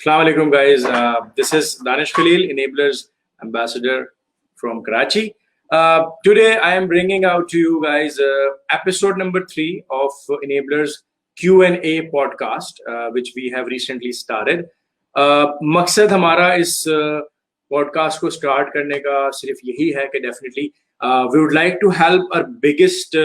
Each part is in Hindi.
Assalamu alaikum, guys. This is Danish Khalil, Enablers Ambassador from Karachi. Today, I am bringing out to you guys episode number 3 of Enablers Q&A podcast, which we have recently started. मकसद हमारा इस पॉडकास्ट को स्टार्ट करने का सिर्फ यही है कि definitely we would like to help our biggest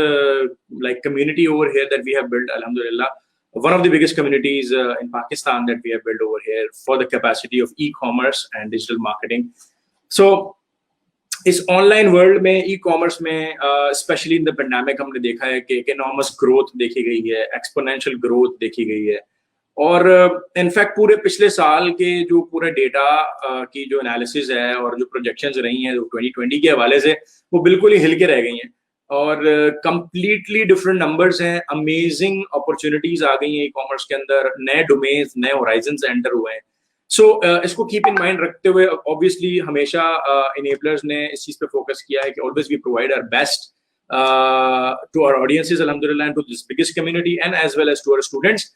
community over here that we have built, alhamdulillah. One of the biggest communities in Pakistan that we have built over here for the capacity of e-commerce and digital marketing. So, इस ऑनलाइन वर्ल्ड में ई-कॉमर्स में स्पेशली इन द पेंडेमिक हमने देखा है कि इनॉर्मस ग्रोथ देखी गई है, एक्सपोनेंशियल ग्रोथ देखी गई है और इनफैक्ट पूरे पिछले साल के जो पूरे डेटा की जो एनालिसिस है और जो प्रोजेक्शंस रही हैं 2020 के हवाले से वो बिल्कुल ही हिल के रह गई हैं और कंप्लीटली डिफरेंट नंबर्स हैं। अमेजिंग अपॉर्चुनिटीज आ गई हैं ई कॉमर्स के अंदर, नए डोमेन्स, नए होराइजन्स एंटर हुए हैं। सो इसको कीप इन माइंड रखते हुए ऑब्वियसली हमेशा इनेबलर्स ने इस चीज पे फोकस किया है कि always we provide our best to our audiences अल्हम्दुलिल्लाह and to this biggest community and as well as to our students.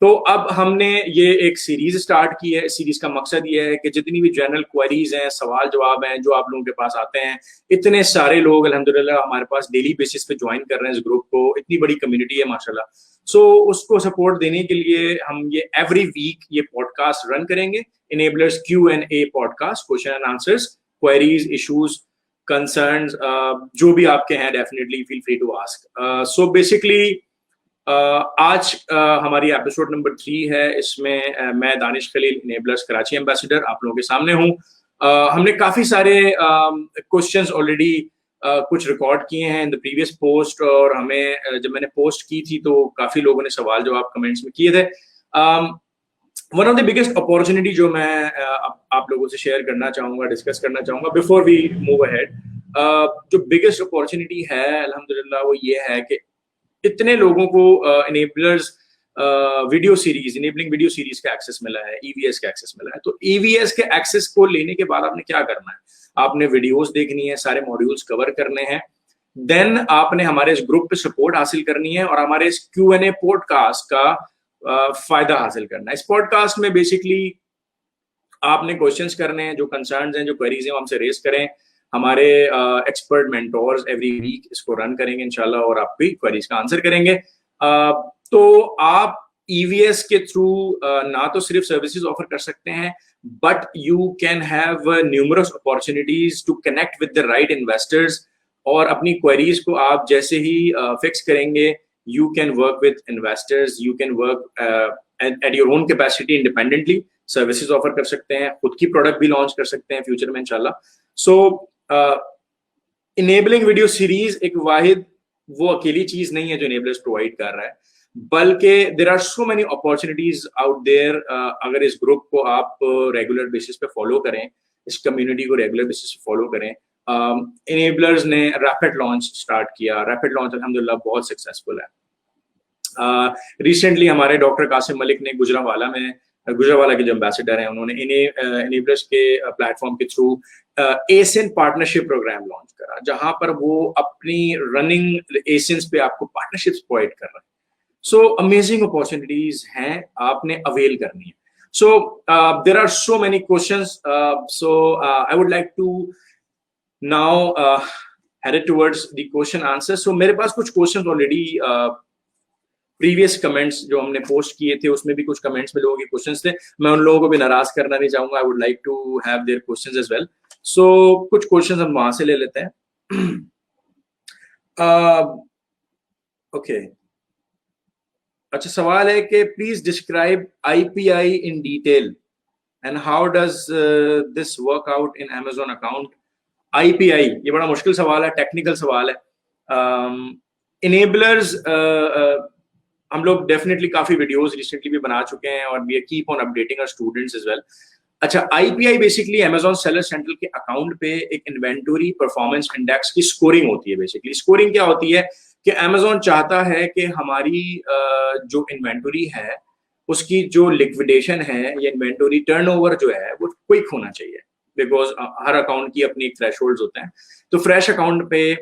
तो अब हमने ये एक सीरीज स्टार्ट की है। इस सीरीज का मकसद ये है कि जितनी भी जनरल क्वेरीज हैं, सवाल जवाब हैं जो आप लोगों के पास आते हैं, इतने सारे लोग अल्हम्दुलिल्लाह हमारे पास डेली बेसिस पे ज्वाइन कर रहे हैं इस ग्रुप को, इतनी बड़ी कम्युनिटी है माशाल्लाह। सो उसको सपोर्ट देने के लिए हम ये एवरी वीक ये पॉडकास्ट रन करेंगे, enablers Q&A podcast, question and answers, queries, issues, concerns जो भी आपके हैं definitely feel free to ask. So basically आज हमारी एपिसोड नंबर 3 है। इसमें मैं दानिश खलील, इनेबलर्स कराची एम्बेसडर, आप लोगों के सामने हूँ। हमने काफी सारे क्वेश्चंस ऑलरेडी कुछ रिकॉर्ड किए हैं इन द प्रीवियस पोस्ट और हमें जब मैंने पोस्ट की थी तो काफी लोगों ने सवाल जवाब कमेंट्स में किए थे। One of the biggest opportunity जो मैं आप लोगों से शेयर करना चाहूंगा, डिस्कस करना चाहूंगा बिफोर वी मूव अहेड, जो बिगेस्ट अपॉर्चुनिटी है अल्हम्दुलिल्लाह वो ये है कि इतने लोगों को enablers video series, enabling video series का एक्सेस मिला है, EVS का एक्सेस मिला है। तो EVS के एक्सेस को लेने के बाद आपने क्या करना है? आपने वीडियोस देखनी है, सारे मॉड्यूल्स कवर करने हैं, देन आपने हमारे इस ग्रुप पे सपोर्ट हासिल करनी है और हमारे इस Q&A पॉडकास्ट का फायदा हासिल करना है। इस पॉडकास्ट में बेसिकली आपने क्वेश्चंस करने हैं, जो कंसर्न्स हैं, जो क्वेरीज हैं, हमसे रेज करें। हमारे एक्सपर्ट मेंटोर्स एवरी वीक इसको रन करेंगे इंशाल्लाह और आपकी क्वेरीज का आंसर करेंगे। तो आप EVS के थ्रू ना तो सिर्फ सर्विसेज ऑफर कर सकते हैं but you can have numerous opportunities to connect with the right investors और अपनी क्वेरीज को आप जैसे ही फिक्स करेंगे you can work with investors, you can work at your own capacity independently. Services offer कर सकते हैं, खुद की प्रोडक्ट भी लॉन्च कर सकते हैं फ्यूचर में इंशाल्लाह। सो इनेबलिंग वीडियो सीरीज एक वाहिद वो अकेली चीज नहीं है जो इनेबलर्स प्रोवाइड कर रहा है, बल्कि there are so many opportunities out there. अगर इस ग्रुप को आप रेगुलर बेसिस पे फॉलो करें, इस कम्युनिटी को रेगुलर बेसिस पे फॉलो करें। इनेबलर्स ने रैपिड लॉन्च स्टार्ट किया, रैपिड लॉन्च अल्हम्दुलिल्लाह बहुत सक्सेसफुल है। रिसेंटली हमारे डॉक्टर कासिम मलिक ने गुजरावाला के जो एम्बेसडर हैं उन्होंने इनेबलर्स के प्लेटफॉर्म के through Asian partnership program launch करा, जहां पर वो अपनी रनिंग एशियंस पे आपको पार्टनरशिप्स प्रोवाइड कर रहे हैं। सो अमेजिंग अपॉर्चुनिटीज हैं, आपने अवेल करनी है। So there are so many questions, so I would like to now head towards the question answer. So मेरे पास कुछ क्वेश्चंस ऑलरेडी प्रीवियस कमेंट्स जो हमने पोस्ट किए थे उसमें भी कुछ कमेंट्स में लोगों के क्वेश्चंस थे। मैं उन लोगों को भी नाराज करना नहीं चाहूंगा। I would like to have their questions as well. So कुछ क्वेश्चंस हम वहां से ले लेते हैं। ओके, अच्छा सवाल है कि please describe IPI in detail and how does this work out in Amazon account. IPI ये बड़ा मुश्किल सवाल है, टेक्निकल सवाल है। इनेबलर्स हम लोग डेफिनेटली काफी वीडियोस रिसेंटली भी बना चुके हैं और we keep on updating our students as well. अच्छा, IPI basically Amazon seller central के अकाउंट पे एक इन्वेंटरी परफॉर्मेंस इंडेक्स की स्कोरिंग होती है। बेसिकली स्कोरिंग क्या होती है कि Amazon चाहता है कि हमारी जो इन्वेंटरी है उसकी जो लिक्विडेशन है या इन्वेंटरी टर्नओवर जो है वो क्विक होना चाहिए, बिकॉज हर अकाउंट की अपनी एक थ्रेशोल्ड्स होते हैं। तो फ्रेश अकाउंट पे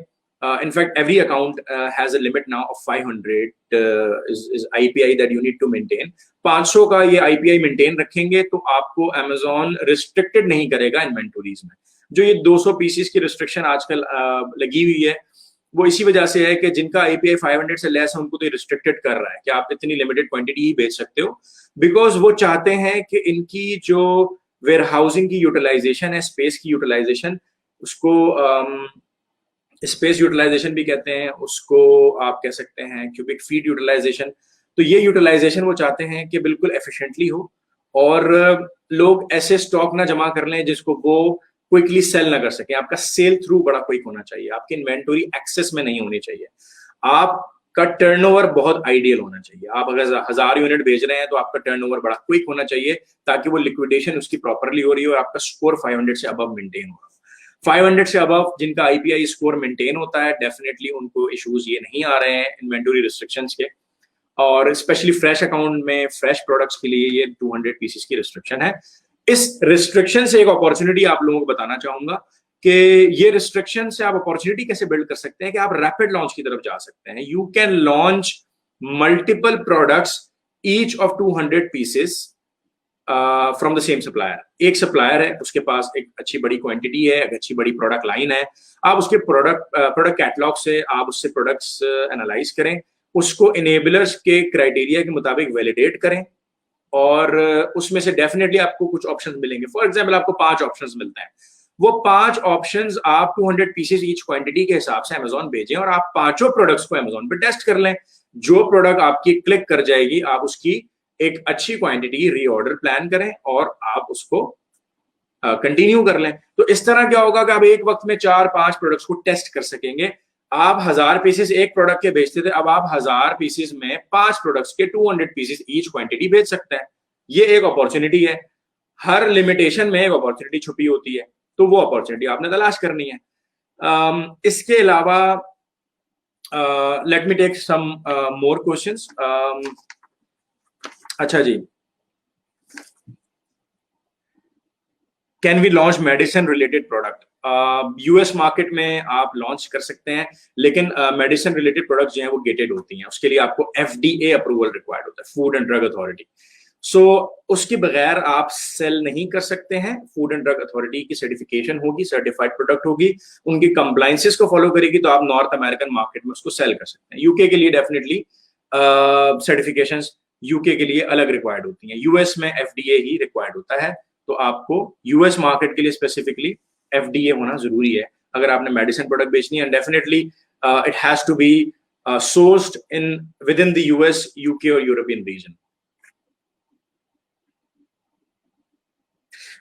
In fact, every account has a limit now of 500 is IPI that you need to maintain. 500 का ये IPI मेंटेन रखेंगे तो आपको Amazon रिस्ट्रिक्टेड नहीं करेगा इन्वेंटोरीज में. जो ये 200 पीसीस की रिस्ट्रिक्शन आजकल लगी हुई है, वो इसी वजह से है कि जिनका IPI 500 से लेस है उनको तो रिस्ट्रिक्टेड कर रहा है कि आप इतनी लिमिटेड क्वांटिटी ही बेच सकते हो, बिकॉज वो चाहते हैं कि इनकी जो वेयर हाउसिंग की यूटिलाइजेशन है, स्पेस की यूटिलाइजेशन, उसको स्पेस यूटिलाइजेशन भी कहते हैं, उसको आप कह सकते हैं क्यूबिक फीट यूटिलाइजेशन. तो ये यूटिलाइजेशन वो चाहते हैं कि बिल्कुल एफिशिएंटली हो और लोग ऐसे स्टॉक ना जमा कर लें जिसको वो क्विकली सेल ना कर सके. आपका सेल थ्रू बड़ा क्विक होना चाहिए, आपकी इन्वेंटरी एक्सेस में नहीं होनी चाहिए, आपका टर्नओवर बहुत आइडियल होना चाहिए. आप अगर 1000 यूनिट भेज रहे हैं तो आपका टर्नओवर बड़ा क्विक होना चाहिए ताकि वो लिक्विडेशन उसकी प्रॉपरली हो रही हो और आपका स्कोर 500 से अबव मेंटेन हो. 500 से अबव जिनका IPI स्कोर मेंटेन होता है, डेफिनेटली उनको इश्यूज ये नहीं आ रहे हैं इन्वेंटरी रिस्ट्रिक्शंस के. और स्पेशली फ्रेश अकाउंट में फ्रेश प्रोडक्ट्स के लिए ये 200 पीसेस की रिस्ट्रिक्शन है. इस रिस्ट्रिक्शन से एक अपॉर्चुनिटी आप लोगों को बताना चाहूंगा कि ये रिस्ट्रिक्शन से आप अपॉर्चुनिटी कैसे बिल्ड कर सकते हैं कि आप रैपिड लॉन्च की तरफ जा सकते हैं. You can launch multiple products each of 200 pieces from the same supplier. एक सप्लायर है, उसके पास एक अच्छी बड़ी क्वांटिटी है, एक अच्छी बड़ी प्रोडक्ट लाइन है. आप उसके प्रोडक्ट कैटलॉग से आप उससे प्रोडक्ट्स एनालाइज करें, उसको इनेबलर्स के क्राइटेरिया के मुताबिक वैलिडेट करें और उसमें से डेफिनेटली आपको कुछ ऑप्शंस मिलेंगे. फॉर एग्जांपल आपको 5 ऑप्शंस मिलते हैं, वो 5 ऑप्शंस आप 200 पीसेस ईच क्वांटिटी के हिसाब से अमेजोन भेजें और आप 5 प्रोडक्ट्स को अमेजोन पे टेस्ट कर लें. जो प्रोडक्ट आपकी क्लिक कर जाएगी आप उसकी एक अच्छी क्वांटिटी रीऑर्डर प्लान करें और आप उसको कंटिन्यू कर लें. तो इस तरह क्या होगा कि आप एक वक्त में 4-5 प्रोडक्ट्स को टेस्ट कर सकेंगे. आप 1000 पीसेस एक प्रोडक्ट के बेचते थे, अब आप 1000 पीसेस में 5 प्रोडक्ट्स के 200 पीसेस ईच क्वांटिटी बेच सकते हैं. ये एक अपॉर्चुनिटी है. हर लिमिटेशन में एक अपॉर्चुनिटी छुपी होती है, तो वो अपॉर्चुनिटी आपने तलाश करनी है. इसके अलावा let me take some more questions. अच्छा जी, can we launch medicine related product? US market में आप लॉन्च कर सकते हैं, लेकिन मेडिसिन रिलेटेड प्रोडक्ट जो हैं वो गेटेड होती हैं. उसके लिए आपको FDA अप्रूवल रिक्वायर्ड होता है, फूड एंड ड्रग अथॉरिटी. सो उसके बगैर आप सेल नहीं कर सकते हैं. फूड एंड ड्रग अथॉरिटी की सर्टिफिकेशन होगी, सर्टिफाइड प्रोडक्ट होगी, उनकी कंप्लायंसेस को फॉलो करेगी तो आप नॉर्थ अमेरिकन मार्केट में उसको सेल कर सकते हैं. यूके के लिए डेफिनेटली सर्टिफिकेशंस यूके के लिए अलग रिक्वायर्ड होती हैं. यूएस में FDA ही रिक्वायर्ड होता है, तो आपको यूएस मार्केट के लिए स्पेसिफिकली FDA होना जरूरी है अगर आपने मेडिसिन प्रोडक्ट बेचनी है. And definitely it has to be sourced in within द US, UK और यूरोपियन रीजन.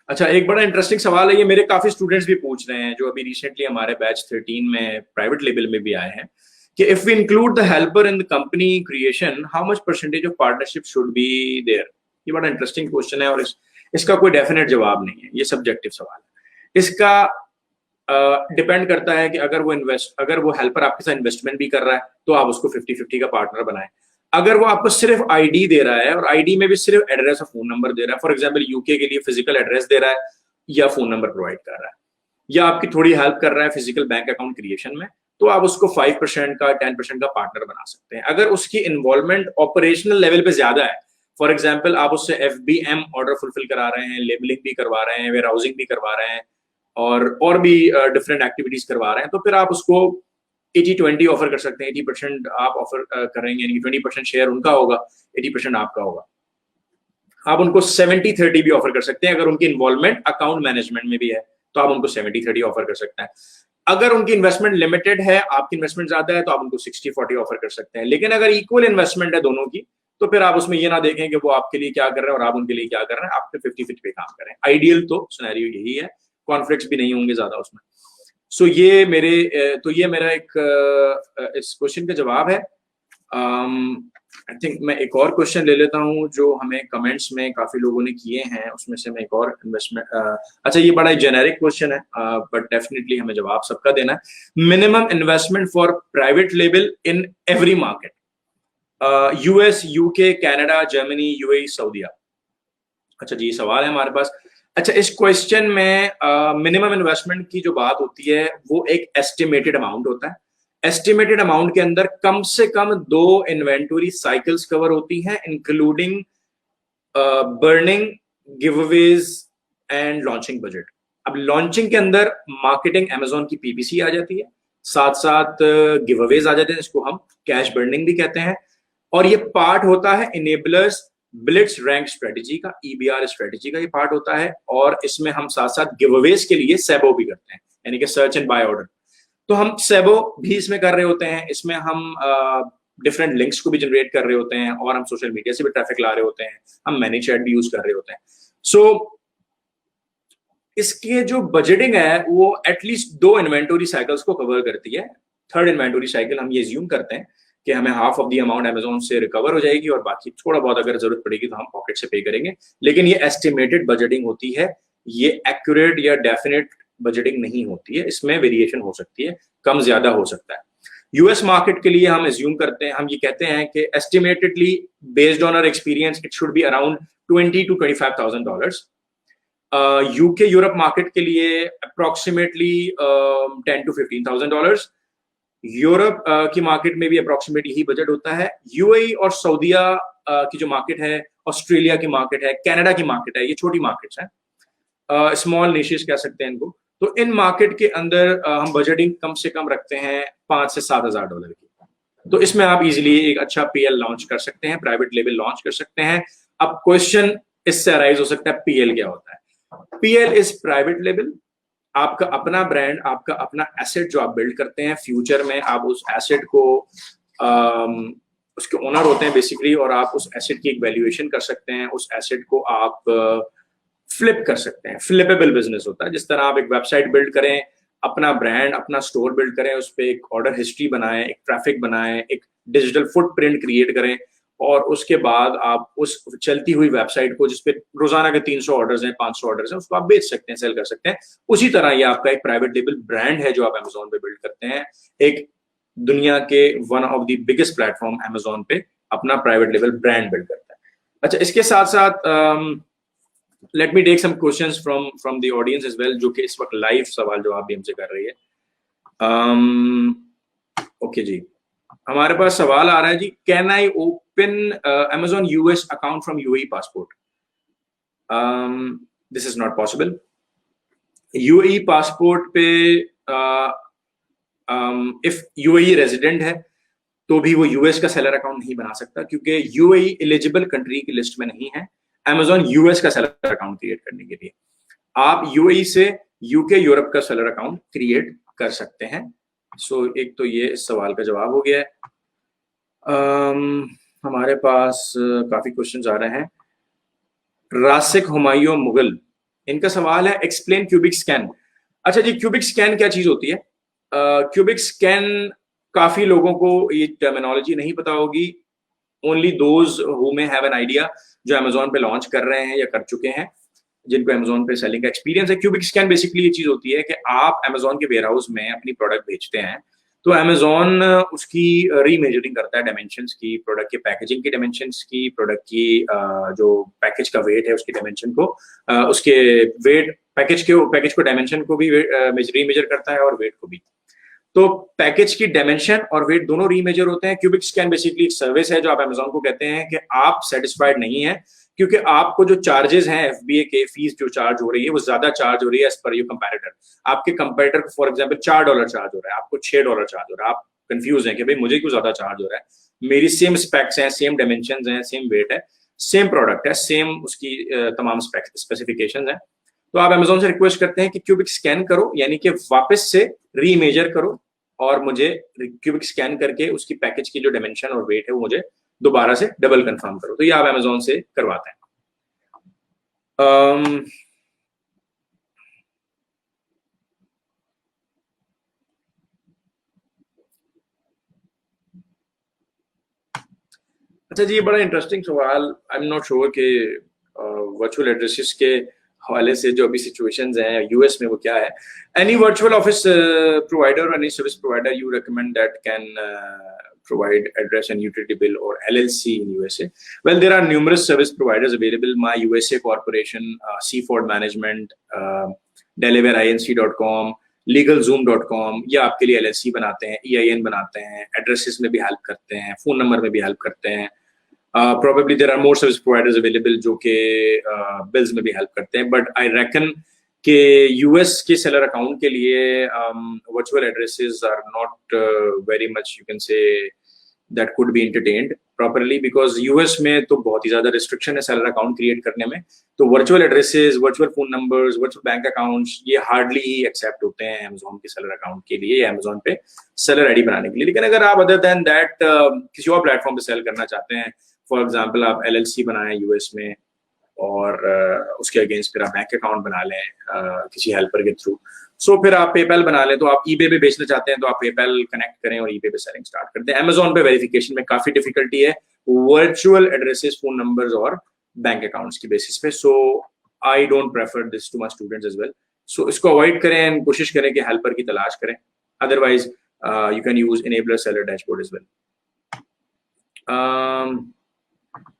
अच्छा, एक बड़ा इंटरेस्टिंग सवाल है, ये मेरे काफी स्टूडेंट्स भी पूछ रहे हैं जो अभी रिसेंटली हमारे बैच 13 में प्राइवेट लेवल में भी आए हैं कि if we include the helper in the company creation, how much percentage of partnership should be there? ये बड़ा इंटरेस्टिंग क्वेश्चन है और इसका कोई डेफिनेट जवाब नहीं है, ये सब्जेक्टिव सवाल है. इसका डिपेंड करता है कि अगर वो हेल्पर आपके साथ इन्वेस्टमेंट भी कर रहा है तो आप उसको 50-50 का पार्टनर बनाएं. अगर वो आपको सिर्फ ID दे रहा है और ID में भी सिर्फ एड्रेस और फोन नंबर दे रहा है, फॉर एग्जांपल यूके के लिए फिजिकल एड्रेस दे रहा है या फोन नंबर प्रोवाइड कर रहा है या आपकी थोड़ी हेल्प कर रहा है फिजिकल बैंक अकाउंट क्रिएशन में, तो आप उसको 5% का 10% का पार्टनर बना सकते हैं. अगर उसकी इन्वॉल्वमेंट ऑपरेशनल लेवल पे ज्यादा है, फॉर एग्जाम्पल आप उससे FBM ऑर्डर फुलफिल करा रहे हैं, लेबलिंग भी करवा रहे हैं, वेयर हाउसिंग भी करवा रहे हैं और भी डिफरेंट एक्टिविटीज करवा रहे हैं, तो फिर आप उसको 80-20 ऑफर कर सकते हैं. 80% आप ऑफर करेंगे, यानी 20% शेयर उनका होगा, 80% आपका होगा. आप उनको 70-30 भी ऑफर कर सकते हैं. अगर उनकी इन्वॉल्वमेंट अकाउंट मैनेजमेंट में भी है तो आप उनको 70-30 ऑफर कर सकते हैं. अगर उनकी इन्वेस्टमेंट लिमिटेड है, आपकी इन्वेस्टमेंट ज्यादा है, तो आप उनको 60-40 ऑफर कर सकते हैं. लेकिन अगर इक्वल इन्वेस्टमेंट है दोनों की, तो फिर आप उसमें ये ना देखें कि वो आपके लिए क्या कर रहे हैं और आप उनके लिए क्या कर रहे हैं, आप 50-50 पे काम करें. आइडियल तो सिनेरियो यही है, कॉन्फ्लिक्ट्स भी नहीं होंगे ज्यादा उसमें. सो ये मेरा एक इस क्वेश्चन का जवाब है. आई थिंक मैं एक और क्वेश्चन ले लेता हूँ जो हमें कमेंट्स में काफी लोगों ने किए हैं, उसमें से मैं एक और इन्वेस्टमेंट अच्छा, ये बड़ा जेनेरिक क्वेश्चन है बट डेफिनेटली हमें जवाब सबका देना है. Minimum investment for private label in every market, US, UK, Canada, Germany, UAE, सऊदीया. अच्छा जी, सवाल है हमारे पास. अच्छा, इस क्वेश्चन में मिनिमम इन्वेस्टमेंट की जो बात होती है वो एक एस्टिमेटेड अमाउंट होता है. एस्टिमेटेड अमाउंट के अंदर कम से कम 2 इन्वेंटरी साइकिल्स कवर होती हैं, including burning, giveaways and launching budget. अब लॉन्चिंग के अंदर मार्केटिंग अमेजोन की पीपीसी आ जाती है, साथ साथ गिवअवेज आ जाते हैं, इसको हम कैश बर्निंग भी कहते हैं, और ये पार्ट होता है इनेबलर्स ब्लिट्स रैंक स्ट्रेटेजी का, ईबीआर स्ट्रेटेजी का ये पार्ट होता है। और इसमें हम साथ साथ गिवअवेज के लिए सेबो भी करते हैं, यानी कि सर्च एंड बाय ऑर्डर। तो हम सेबो भी इसमें कर रहे होते हैं, इसमें हम डिफरेंट लिंक्स को भी जनरेट कर रहे होते हैं, और हम सोशल मीडिया से भी ट्रैफिक ला रहे होते हैं, हम मैनेज चैट भी यूज कर रहे होते हैं। सो इसके जो बजटिंग है वो एटलीस्ट 2 इन्वेंटरी साइकिल्स को कवर करती है। थर्ड इन्वेंटरी साइकिल हम ये ज्यूम करते हैं कि हमें half of the amount Amazon से रिकवर हो जाएगी, और बाकी थोड़ा बहुत अगर जरूरत पड़ेगी तो हम पॉकेट से पे करेंगे। लेकिन ये एस्टिमेटेड बजटिंग होती है, ये एक्यूरेट या डेफिनेट बजटिंग नहीं होती है, इसमें वेरिएशन हो सकती है, कम ज्यादा हो सकता है। यूएस मार्केट के लिए हम एज्यूम करते हैं, हम ये कहते हैं कि estimatedly based on our experience it should be around $20,000 to $25,000। UK Europe market के लिए अप्रोक्सीमेटली $10,000 to $15,000। यूरोप की मार्केट में भी अप्रोक्सीमेट यही बजट होता है। यूएई और सऊदीया की जो मार्केट है, ऑस्ट्रेलिया की मार्केट है, कनाडा की मार्केट है, ये छोटी मार्केट्स हैं, स्मॉल निशेस कह सकते हैं इनको। तो इन मार्केट के अंदर हम बजटिंग कम से कम रखते हैं $5,000 से $7,000 की। तो इसमें आप इजीली एक अच्छा पीएल लॉन्च कर सकते हैं, प्राइवेट लेवल लॉन्च कर सकते हैं। अब क्वेश्चन इससे अराइज हो सकता है, पीएल क्या होता है? पीएल इज प्राइवेट लेवल, आपका अपना ब्रांड, आपका अपना एसेट जो आप बिल्ड करते हैं। फ्यूचर में आप उस एसेट को उसके ओनर होते हैं बेसिकली, और आप उस एसेट की एक वैल्यूएशन कर सकते हैं, उस एसेट को आप फ्लिप कर सकते हैं। फ्लिपेबल बिजनेस होता है। जिस तरह आप एक वेबसाइट बिल्ड करें, अपना ब्रांड, अपना स्टोर बिल्ड करें, उस पर एक ऑर्डर हिस्ट्री बनाएं, एक ट्रैफिक बनाएं, एक डिजिटल फुटप्रिंट क्रिएट करें, और उसके बाद आप उस चलती हुई वेबसाइट को, जिसपे रोजाना के 300 ऑर्डर्स हैं, 500 ऑर्डर्स हैं, उसको आप बेच सकते हैं, सेल कर सकते हैं। उसी तरह ये आपका एक प्राइवेट लेबल ब्रांड है जो आप अमेजोन पे बिल्ड करते हैं। एक दुनिया के one of the biggest platform Amazon पे अपना प्राइवेट लेबल ब्रांड बिल्ड करता है। अच्छा, इसके साथ साथ let me take some questions from the audience as well, जो कि इस वक्त लाइव सवाल जवाब भी हमसे कर रही है। ओके जी, हमारे पास सवाल आ रहा है जी, can I open Amazon US account from UAE passport? This is not possible. UAE passport पे इफ UAE रेजिडेंट है तो भी वो US का सेलर अकाउंट नहीं बना सकता, क्योंकि UAE एलिजिबल कंट्री की लिस्ट में नहीं है Amazon US का सेलर अकाउंट क्रिएट करने के लिए। आप UAE से UK यूरोप का सेलर अकाउंट क्रिएट कर सकते हैं। सो एक तो ये इस सवाल का जवाब हो गया है। हमारे पास काफी क्वेश्चंस आ रहे हैं। रासिक हुमायूं मुगल, इनका सवाल है एक्सप्लेन क्यूबिक स्कैन। अच्छा जी, क्यूबिक स्कैन क्या चीज होती है? क्यूबिक स्कैन काफी लोगों को ये टर्मिनोलॉजी नहीं पता होगी। Only those who may have an idea, जो अमेजोन पे लॉन्च कर रहे हैं या कर चुके हैं, जिनको अमेजोन पे सेलिंग का एक्सपीरियंस है। क्यूबिक स्कैन बेसिकली ये चीज होती है कि आप अमेजोन के वेयर हाउस में अपनी प्रोडक्ट भेजते हैं, तो अमेजोन उसकी रीमेजरिंग करता है डायमेंशंस की, प्रोडक्ट के पैकेजिंग की डायमेंशंस की, प्रोडक्ट की जो पैकेज का वेट है उसकी डायमेंशन को, उसके वेट पैकेज को डायमेंशन को भी रीमेजर करता है और वेट को भी। तो पैकेज की डायमेंशन और वेट दोनों रीमेजर होते हैं। क्यूबिक स्कैन बेसिकली एक सर्विस है जो आप अमेजोन को कहते हैं कि आप सेटिस्फाइड नहीं है, क्योंकि आपको जो चार्जेस हैं FBA के फीस जो चार्ज हो रही है वो ज्यादा चार्ज हो रही है एज पर योर कंपैरेटर। आपके कंपैरेटर को फॉर एग्जांपल $4 चार्ज हो रहा है, आपको $6 चार्ज हो रहा है। आप कंफ्यूज हैं कि भाई मुझे क्यों ज्यादा चार्ज हो रहा है, मेरी सेम स्पेक्स हैं, सेम डायमेंशंस हैं, सेम वेट है, सेम प्रोडक्ट है, सेम उसकी तमाम स्पेसिफिकेशंस हैं। तो आप अमेजोन से रिक्वेस्ट करते हैं कि क्यूबिक स्कैन करो, यानी कि वापस से रीमेजर करो और मुझे क्यूबिक स्कैन करके उसकी पैकेज की जो डायमेंशन और वेट है वो मुझे दोबारा से डबल कंफर्म करो। तो ये आप अमेजोन से करवाते हैं। अच्छा जी, ये बड़ा इंटरेस्टिंग सवाल। आई एम नॉट श्योर कि वर्चुअल एड्रेसेस के हवाले से जो अभी सिचुएशंस हैं यूएस में वो क्या है। Any virtual office provider, any service provider you recommend that can provide address and utility bill or LLC in USA? Well, there are numerous service providers available. My USA Corporation, Seaford Management, DelawareINC.com, LegalZoom.com, ये आपके लिए LLC बनाते हैं, EIN बनाते हैं, एड्रेसेस में भी हेल्प करते हैं, फ़ोन नंबर में भी हेल्प करते हैं। Probably there are more service providers available जो कि बिल्स में भी हेल्प करते हैं, बट आई रेकन कि यूएस के सेलर अकाउंट के लिए virtual addresses are not very much, you can say that could be entertained properly, because US में तो बहुत ही ज्यादा रिस्ट्रिक्शन है सेलर अकाउंट क्रिएट करने में। तो virtual addresses, virtual phone numbers, virtual bank accounts, ये हार्डली ही एक्सेप्ट होते हैं अमेजोन के सेलर अकाउंट के लिए या अमेजोन पे सेलर आईडी बनाने के लिए। लेकिन अगर आप अदर देन दैट किसी और प्लेटफॉर्म पे सेल करना चाहते हैं, फॉर एग्जाम्पल आप LLC बनाएं यूएस में और उसके अगेंस्ट फिर आप बैंक अकाउंट बना लें किसी हेल्पर के थ्रू, सो फिर आप पेपैल बना लें। तो आप ईबे पे बेचना चाहते हैं तो आप पेपैल कनेक्ट करें और ईबे पे सेलिंग स्टार्ट करते हैं। अमेजोन पे वेरिफिकेशन में काफी डिफिकल्टी है वर्चुअल एड्रेसेस, फोन नंबर्स और बैंक अकाउंट्स की बेसिस पे। So I don't prefer this to my students as well. So इसको अवॉइड करें, कोशिश करें कि हेल्पर की तलाश करें। Otherwise you can use enabler seller dashboard as well.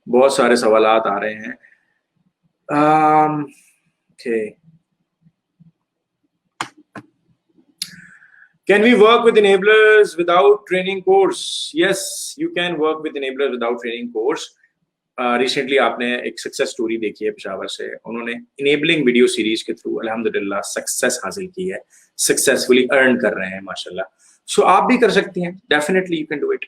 बहुत सारे सवालात आ रहे हैं। Okay. Can we work with enablers without training course? Yes, you can work with enablers without training course. Recently आपने एक सक्सेस स्टोरी देखी है पेशावर से, उन्होंने इनेबलिंग वीडियो सीरीज के थ्रू अल्हम्दुलिल्लाह सक्सेस हासिल की है, सक्सेसफुली अर्न कर रहे हैं माशाल्लाह। सो आप भी कर सकती हैं, definitely you can do it.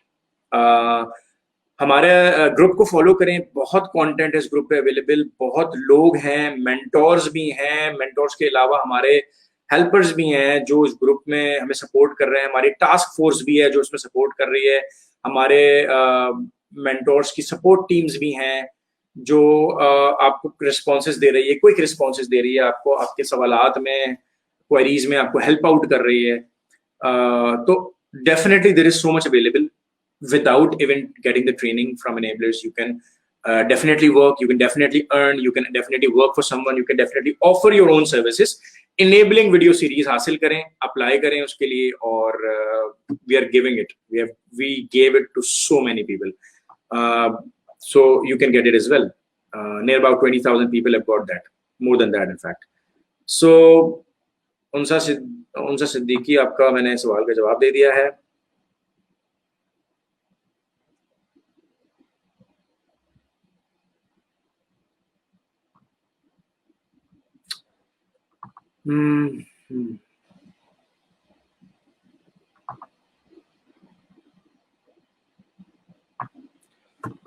हमारे ग्रुप को फॉलो करें, बहुत कंटेंट है इस ग्रुप पे अवेलेबल, बहुत लोग हैं, मेंटोर्स भी हैं, मेंटोर्स के अलावा हमारे हेल्पर्स भी हैं जो इस ग्रुप में हमें सपोर्ट कर रहे हैं, हमारी टास्क फोर्स भी है जो इसमें सपोर्ट कर रही है, हमारे मेंटोर्स की सपोर्ट टीम्स भी हैं जो आपको रिस्पॉन्सेज दे रही है, क्विक रिस्पॉन्सेज दे रही है आपको, आपके सवालात में, क्वेरीज में आपको हेल्प आउट कर रही है। तो definitely there is so much available without even getting the training from enablers. You can definitely work, you can definitely earn, you can definitely work for someone, you can definitely offer your own services. Enabling video series हासिल करें, अप्लाई करें उसके लिए, और we are giving it, we gave it to so many people, so you can get it as well. Near about 20,000 people have got that, more than that in fact. So उनसा Siddiqui, आपका मैंने सवाल का जवाब दे दिया है।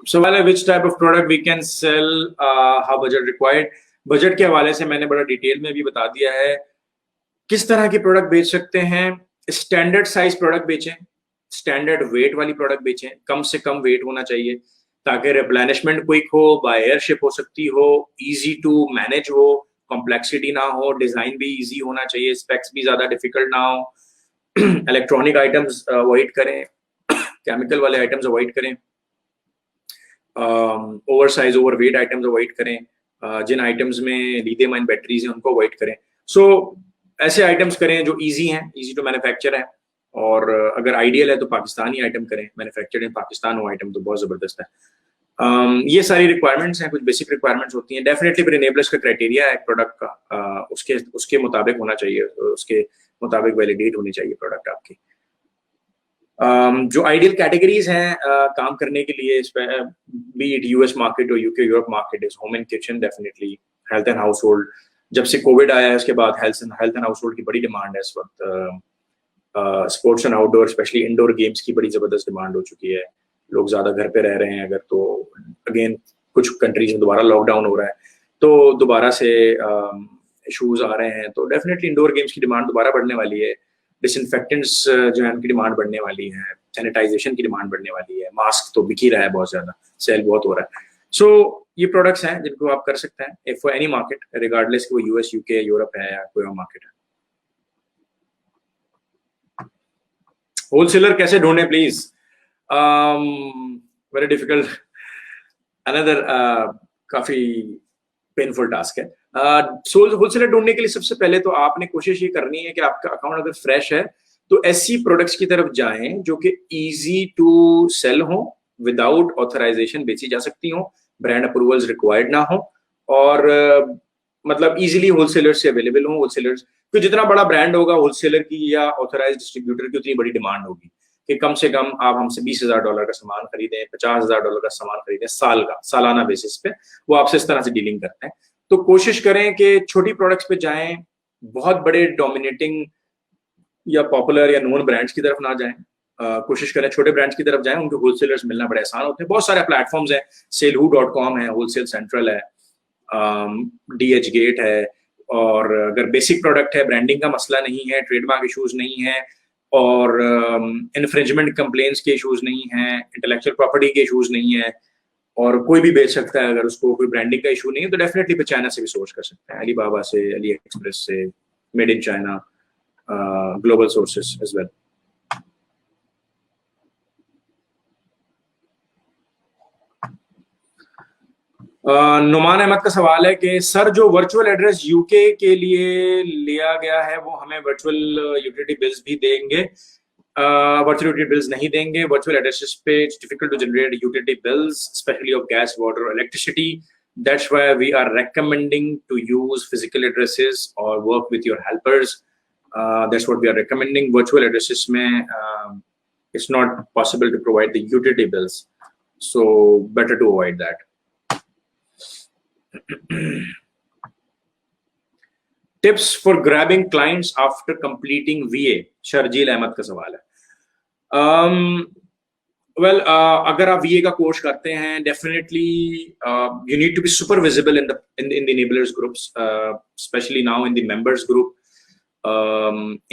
सवाल है which type of product we can sell, how budget required. Budget के हवाले से मैंने बड़ा डिटेल में भी बता दिया है किस तरह के प्रोडक्ट बेच सकते हैं। स्टैंडर्ड साइज प्रोडक्ट बेचें, स्टैंडर्ड वेट वाली प्रोडक्ट बेचें, कम से कम वेट होना चाहिए ताकि रिप्लेनिशमेंट क्विक हो, बाय एयरशिप हो सकती हो, इजी टू मैनेज हो, कॉम्प्लेक्सिटी ना हो, डिजाइन भी इजी होना चाहिए, स्पेक्स भी ज्यादा डिफिकल्ट ना हो, इलेक्ट्रॉनिक आइटम्स अवॉइड करें, केमिकल वाले आइटम्स अवॉइड करें, over size over weight items avoid करें, जिन आइटम्स में लिथियम आयन बैटरीज हैं उनको अवॉइड करें। सो ऐसे आइटम्स करें जो इजी हैं, इजी टू मैन्युफैक्चर है, और अगर आइडियल है तो पाकिस्तानी आइटम करें, मैन्युफैक्चर्ड इन पाकिस्तान हो आइटम तो बहुत जबरदस्त है। ये सारी रिक्वायरमेंट्स हैं, कुछ बेसिक रिक्वायरमेंट्स होती हैं। डेफिनेटली फिर इनेबलर्स का क्राइटेरिया है प्रोडक्ट का, उसके मुताबिक होना चाहिए, उसके मुताबिक वैलिडेट होनी चाहिए प्रोडक्ट आपकी। जो आइडियल कैटेगरीज हैं काम करने के लिए, बी इट यूएस मार्केट और UK Europe market, is home and kitchen, definitely health and house hold. जब से कोविड आया है उसके बाद हेल्थ एंड हाउस होल्ड की बड़ी डिमांड है इस वक्त। Sports and outdoor, specially indoor games की बड़ी जबरदस्त डिमांड हो चुकी है, लोग ज्यादा घर पे रह रहे हैं अगर, तो अगेन कुछ कंट्रीज में दोबारा लॉकडाउन हो रहा है तो दोबारा से इश्यूज आ रहे हैं, तो डेफिनेटली इंडोर गेम्स की डिमांड दोबारा बढ़ने वाली है, डिसइंफेक्टेंट्स जो है उनकी डिमांड बढ़ने वाली है, सैनिटाइजेशन की डिमांड बढ़ने वाली है, मास्क तो बिक ही रहा है बहुत ज्यादा, सेल बहुत हो रहा है। सो ये प्रोडक्ट्स हैं जिनको आप कर सकते हैं फॉर एनी मार्केट, रिगार्डलेस कि वो यूएस, यूके, यूरोप है या कोई और मार्केट है। होलसेलर कैसे ढूंढे प्लीज? वेरी डिफिकल्ट, अनदर काफी पेनफुल टास्क है। होलसेलर ढूंढने के लिए सबसे पहले तो आपने कोशिश ये करनी है कि आपका अकाउंट अगर फ्रेश है तो ऐसी प्रोडक्ट्स की तरफ जाएं जो कि इजी टू सेल हो, विदाउट ऑथराइजेशन बेची जा सकती हो, ब्रांड अप्रूवल्स रिक्वायर्ड ना हो, और मतलब इजीली होलसेलर्स से अवेलेबल हो। होलसेलर्स क्योंकि जितना बड़ा ब्रांड होगा होलसेलर की या ऑथराइज डिस्ट्रीब्यूटर की, उतनी बड़ी डिमांड होगी कि कम से कम आप हमसे $20,000 का सामान खरीदें, $50,000 का सामान खरीदें, सालाना बेसिस पे, वो आपसे इस तरह से डीलिंग करते हैं। तो कोशिश करें कि छोटी प्रोडक्ट्स पे जाएं, बहुत बड़े डोमिनेटिंग या पॉपुलर या नोन ब्रांड्स की तरफ ना जाएं। कोशिश करें छोटे ब्रांड्स की तरफ जाएं, उनके होलसेलर्स मिलना बड़े आसान होते हैं। बहुत सारे प्लेटफॉर्म्स हैं, सेलहू.com है, होलसेल सेंट्रल है, DH गेट है। और अगर बेसिक प्रोडक्ट है, ब्रांडिंग का मसला नहीं है, ट्रेडमार्क इश्यूज नहीं है, और इन्फ्रिंजमेंट कंप्लेंट्स के इश्यूज नहीं है, इंटेलेक्चुअल प्रॉपर्टी के इश्यूज नहीं है, और कोई भी बेच सकता है, अगर उसको कोई ब्रांडिंग का इशू नहीं है, तो डेफिनेटली चाइना से भी सोर्स कर सकते हैं, अलीबाबा से, अली एक्सप्रेस से, made in China, global sources as well. Numan Ahmed का सवाल है कि सर जो वर्चुअल एड्रेस यूके के लिए लिया गया है वो हमें वर्चुअल यूटिलिटी बिल्स भी देंगे? वर्चुअल यूटिलिटी बिल्स नहीं देंगे। वर्चुअल एड्रेसेस पे it's difficult to generate utility bills, especially of gas, water, electricity. That's why we are recommending to use physical addresses or work with your helpers. That's what we are recommending. Virtual addresses में it's not possible to provide the utility bills, so better to avoid that. Tips for grabbing clients after completing VA, Sharjeel Ahmad का सवाल है। Well, अगर आप VA का कोर्स करते हैं, definitely you need to be super visible in the enablers groups, especially now in the members group.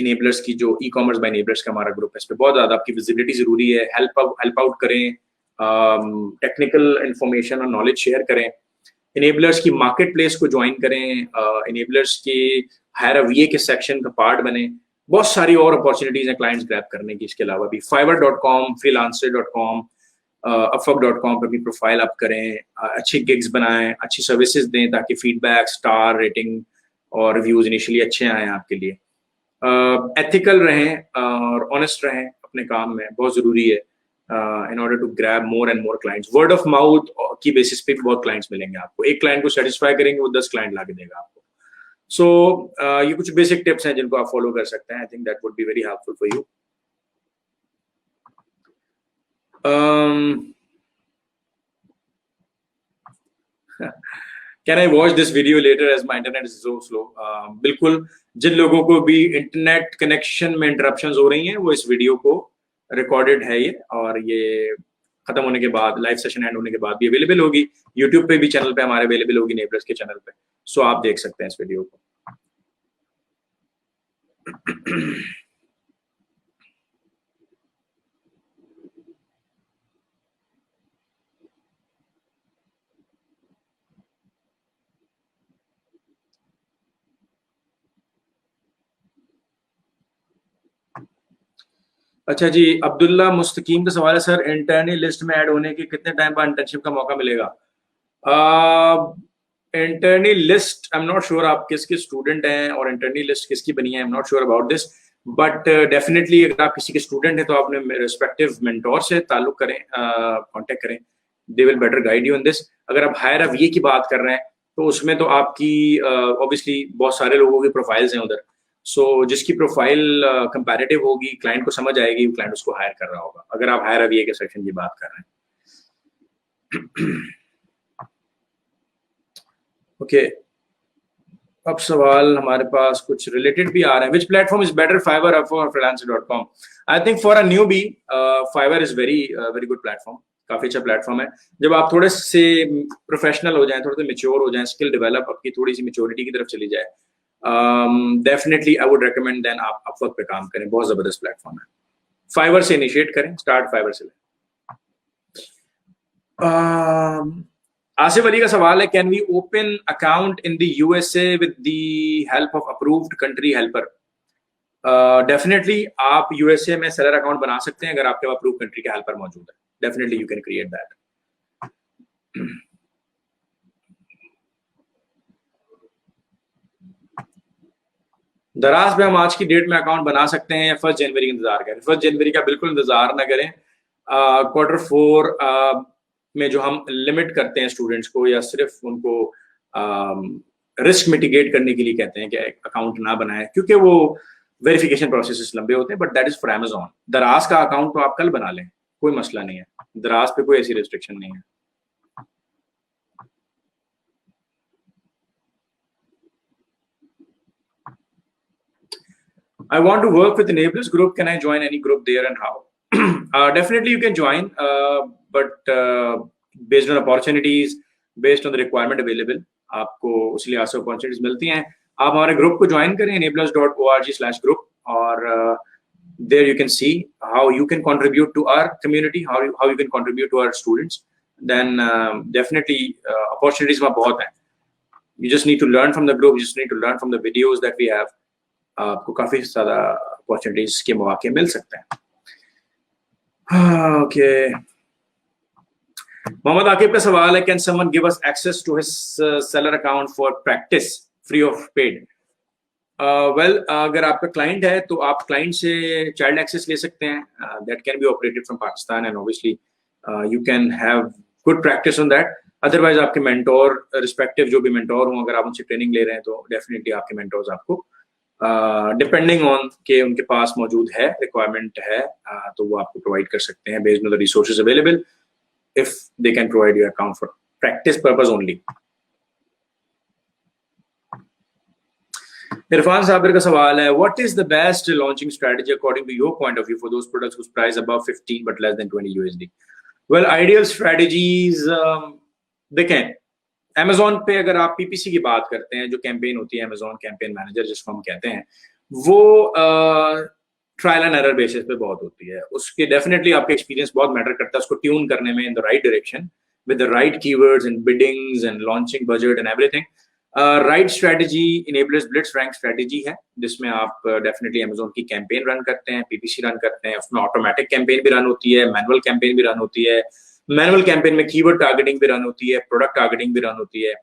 Enablers की जो e-commerce by enablers का हमारा ग्रुप है, इस पे बहुत ज्यादा आपकी विजिबिलिटी जरूरी है। हेल्प आउट करें, टेक्निकल इंफॉर्मेशन और नॉलेज शेयर करें, इनेबलर्स की मार्केट प्लेस को ज्वाइन करें, इनेबलर्स के हायर अ VA के सेक्शन का पार्ट बने। बहुत सारी और अपॉर्चुनिटीज हैं क्लाइंट्स ग्रैब करने की। इसके अलावा भी fiverr.com, freelancer.com, upwork.com पर भी प्रोफाइल अप करें, अच्छी गिग्स बनाएं, अच्छी सर्विसेज दें, ताकि फीडबैक, स्टार रेटिंग और रिव्यूज इनिशियली अच्छे आए आपके लिए। एथिकल रहें और ऑनेस्ट रहें अपने काम में, बहुत जरूरी है in order to grab more and more clients. Word of mouth की बेसिस पे भी बहुत क्लाइंट्स मिलेंगे आपको। एक क्लाइंट को सेटिस्फाई करेंगे, वो 10 क्लाइंट ला के देगा आपको। सो ये कुछ बेसिक टिप्स हैं जिनको आप फॉलो कर सकते हैं। आई think that would be very helpful for you. Can I watch this video later as my internet is so slow? बिल्कुल, जिन लोगों को भी इंटरनेट कनेक्शन में इंटरप्शंस हो रही हैं, वो इस वीडियो को रिकॉर्डेड है ये, और ये खत्म होने के बाद, लाइव सेशन एंड होने के बाद भी अवेलेबल होगी। यूट्यूब पे भी चैनल पे हमारे अवेलेबल होगी, नेबर्स के चैनल पे, सो आप देख सकते हैं इस वीडियो को। अच्छा जी, अब्दुल्ला मुस्तकीम का सवाल है, सर इंटर्नी लिस्ट में ऐड होने के कितने टाइम बाद इंटर्नशिप का मौका मिलेगा? Internee list, I am not sure आप किसके स्टूडेंट हैं और इंटर्नी लिस्ट किसकी बनी है, I am not sure about this, but definitely अगर आप किसी के स्टूडेंट हैं तो आप अपने रिस्पेक्टिव मेंटोर से ताल्लुक करें, कांटेक्ट करें, they will better guide you in this. अगर आप हायर अ VA की बात कर रहे हैं तो उसमें तो आपकी ऑब्वियसली बहुत सारे लोगों की प्रोफाइल्स हैं उधर, सो जिसकी प्रोफाइल कंपैरेटिव होगी, क्लाइंट को समझ आएगी, वो क्लाइंट उसको हायर कर रहा होगा, अगर आप हायर अ VA के सेक्शन की बात कर रहे हैं। ओके, अब सवाल हमारे पास कुछ रिलेटेड भी आ रहे हैं। Which platform is better, Fiverr, Upwork और freelancer.com? I think for a newbie Fiverr is very very good platform, काफी अच्छा प्लेटफॉर्म है। जब आप थोड़े से प्रोफेशनल हो जाएं, थोड़े से मेच्योर हो जाएं, स्किल डेवलप, आपकी थोड़ी सी मेच्योरिटी की तरफ चली जाए, definitely I would recommend then आप अपवर्क पे काम करें, बहुत जबरदस्त प्लेटफॉर्म है। फाइवर से इनिशिएट करें, स्टार्ट फाइवर से। आसिफ अली का सवाल है, can we open account in the USA with the help of approved country helper? Definitely आप USA में सेलर अकाउंट बना सकते हैं अगर आपके पास अप्रूव्ड कंट्री का हेल्पर मौजूद है। Definitely you can create that. Daraz में हम आज की डेट में अकाउंट बना सकते हैं या 1 जनवरी का इंतजार करें? 1 जनवरी का बिल्कुल इंतजार ना करें। Q4 में जो हम लिमिट करते हैं स्टूडेंट्स को, या सिर्फ उनको रिस्क मिटिगेट करने के लिए कहते हैं कि अकाउंट ना बनाए, क्योंकि वो वेरिफिकेशन प्रोसेस लंबे होते हैं, but that is for Amazon। दराज का अकाउंट तो आप कल बना लें, कोई मसला नहीं है, दराज पे कोई ऐसी रिस्ट्रिक्शन नहीं है। I want to work with Enablers Group. Can I join any group there and how? Definitely, you can join, but based on opportunities, based on the requirement available, आपको उस लिहाज से opportunities मिलती हैं। आप हमारे ग्रुप को ज्वाइन करें enablers.org/group, और there you can see how you can contribute to our community, how you can contribute to our students. Then definitely opportunities वहाँ बहुत हैं. You just need to learn from the group. You just need to learn from the videos that we have. आपको काफी ज्यादा अपॉर्चुनिटीज के मौके मिल सकते हैं। ओके, मोहम्मद आकिब का सवाल है, can someone give us access to his seller account for practice free of paid? Well, अगर आपका क्लाइंट है तो आप क्लाइंट से चाइल्ड एक्सेस ले सकते हैं, that can be operated from Pakistan, and obviously you can have good practice on that. Otherwise आपके मेंटोर, रिस्पेक्टिव जो भी मेंटोर हों, अगर आप उनसे ट्रेनिंग ले रहे हैं तो डेफिनेटली आपके मेंटोर्स आपको डिपेंडिंग ऑन के उनके पास मौजूद है, रिक्वायरमेंट है, तो वो आपको प्रोवाइड कर सकते हैं based on the resources available, if they can provide your account for practice purpose only. Irfan Sabir का सवाल है, what is the best launching strategy according to your point of view for those products whose price above 50 but less than 20 USD? Well, ideal strategies देखें, Amazon पे अगर आप PPC की बात करते हैं, जो कैंपेन होती है Amazon कैंपेन मैनेजर जिसको हम कहते हैं, वो ट्रायल एंड एरर बेसिस पे बहुत होती है। उसके डेफिनेटली आपका एक्सपीरियंस बहुत मैटर करता है उसको ट्यून करने में in the right direction with the right keywords and beadings and launching budget and everything. Right strategy enablers Blitz rank strategy है, जिसमें आप डेफिनेटली Amazon की कैंपेन रन करते हैं, PPC रन करते हैं, उसमें ऑटोमेटिक कैंपेन भी रन होती है, मैनुअल कैंपेन भी रन होती है। मैनुअल कैंपेन में कीवर्ड टारगेटिंग भी रन होती है, प्रोडक्ट टारगेटिंग भी रन होती है।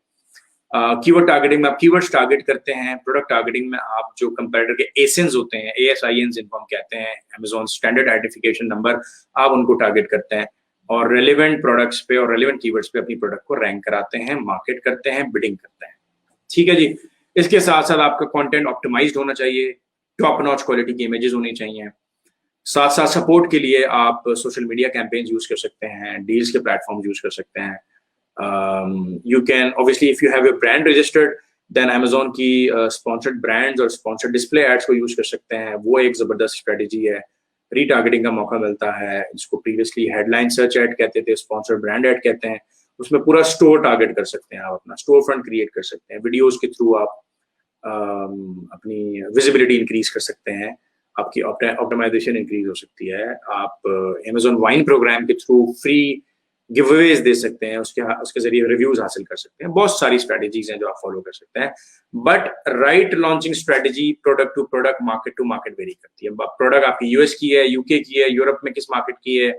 कीवर्ड टारगेटिंग में आप कीवर्ड्स टारगेट करते हैं, प्रोडक्ट टारगेटिंग में आप जो कंपैरेटर के एसिन्स होते हैं, ASINs जिनको हम कहते हैं, Amazon स्टैंडर्ड आइडेंटिफिकेशन नंबर, आप उनको टारगेट करते हैं और रेलेवेंट प्रोडक्ट्स पे और रेलेवेंट कीवर्ड्स पे अपनी प्रोडक्ट को रैंक कराते हैं, मार्केट करते हैं, बिडिंग करते हैं। ठीक है जी। इसके साथ साथ आपका कंटेंट ऑप्टिमाइज्ड होना चाहिए, टॉप नॉच क्वालिटी की इमेजेस होनी चाहिए। साथ साथ सपोर्ट के लिए आप सोशल मीडिया कैंपेन्स यूज कर सकते हैं, डील्स के प्लेटफॉर्म यूज कर सकते हैं। You can obviously, if you have your brand registered, then Amazon की sponsored brands और sponsored display ads को यूज कर सकते हैं, वो एक जबरदस्त स्ट्रेटेजी है। रीटारगेटिंग का मौका मिलता है, जिसको प्रीवियसली हेडलाइन सर्च एड कहते थे, स्पॉन्सर्ड ब्रांड एड कहते हैं। उसमें पूरा स्टोर टारगेट कर सकते हैं, आप अपना स्टोर फ्रंट क्रिएट कर सकते हैं, वीडियोस के थ्रू आप अपनी विजिबिलिटी इंक्रीज कर सकते हैं, आपकी ऑप्टिमाइजेशन इंक्रीज हो सकती है। आप Amazon वाइन प्रोग्राम के थ्रू फ्री गिवअवेज दे सकते हैं, उसके जरिए रिव्यूज हासिल कर सकते हैं। बहुत सारी स्ट्रेटेजीज हैं जो आप फॉलो कर सकते हैं, but right launching strategy product to product, market to market vary करती है। प्रोडक्ट आपकी US की है, UK की है, यूरोप में किस मार्केट की है,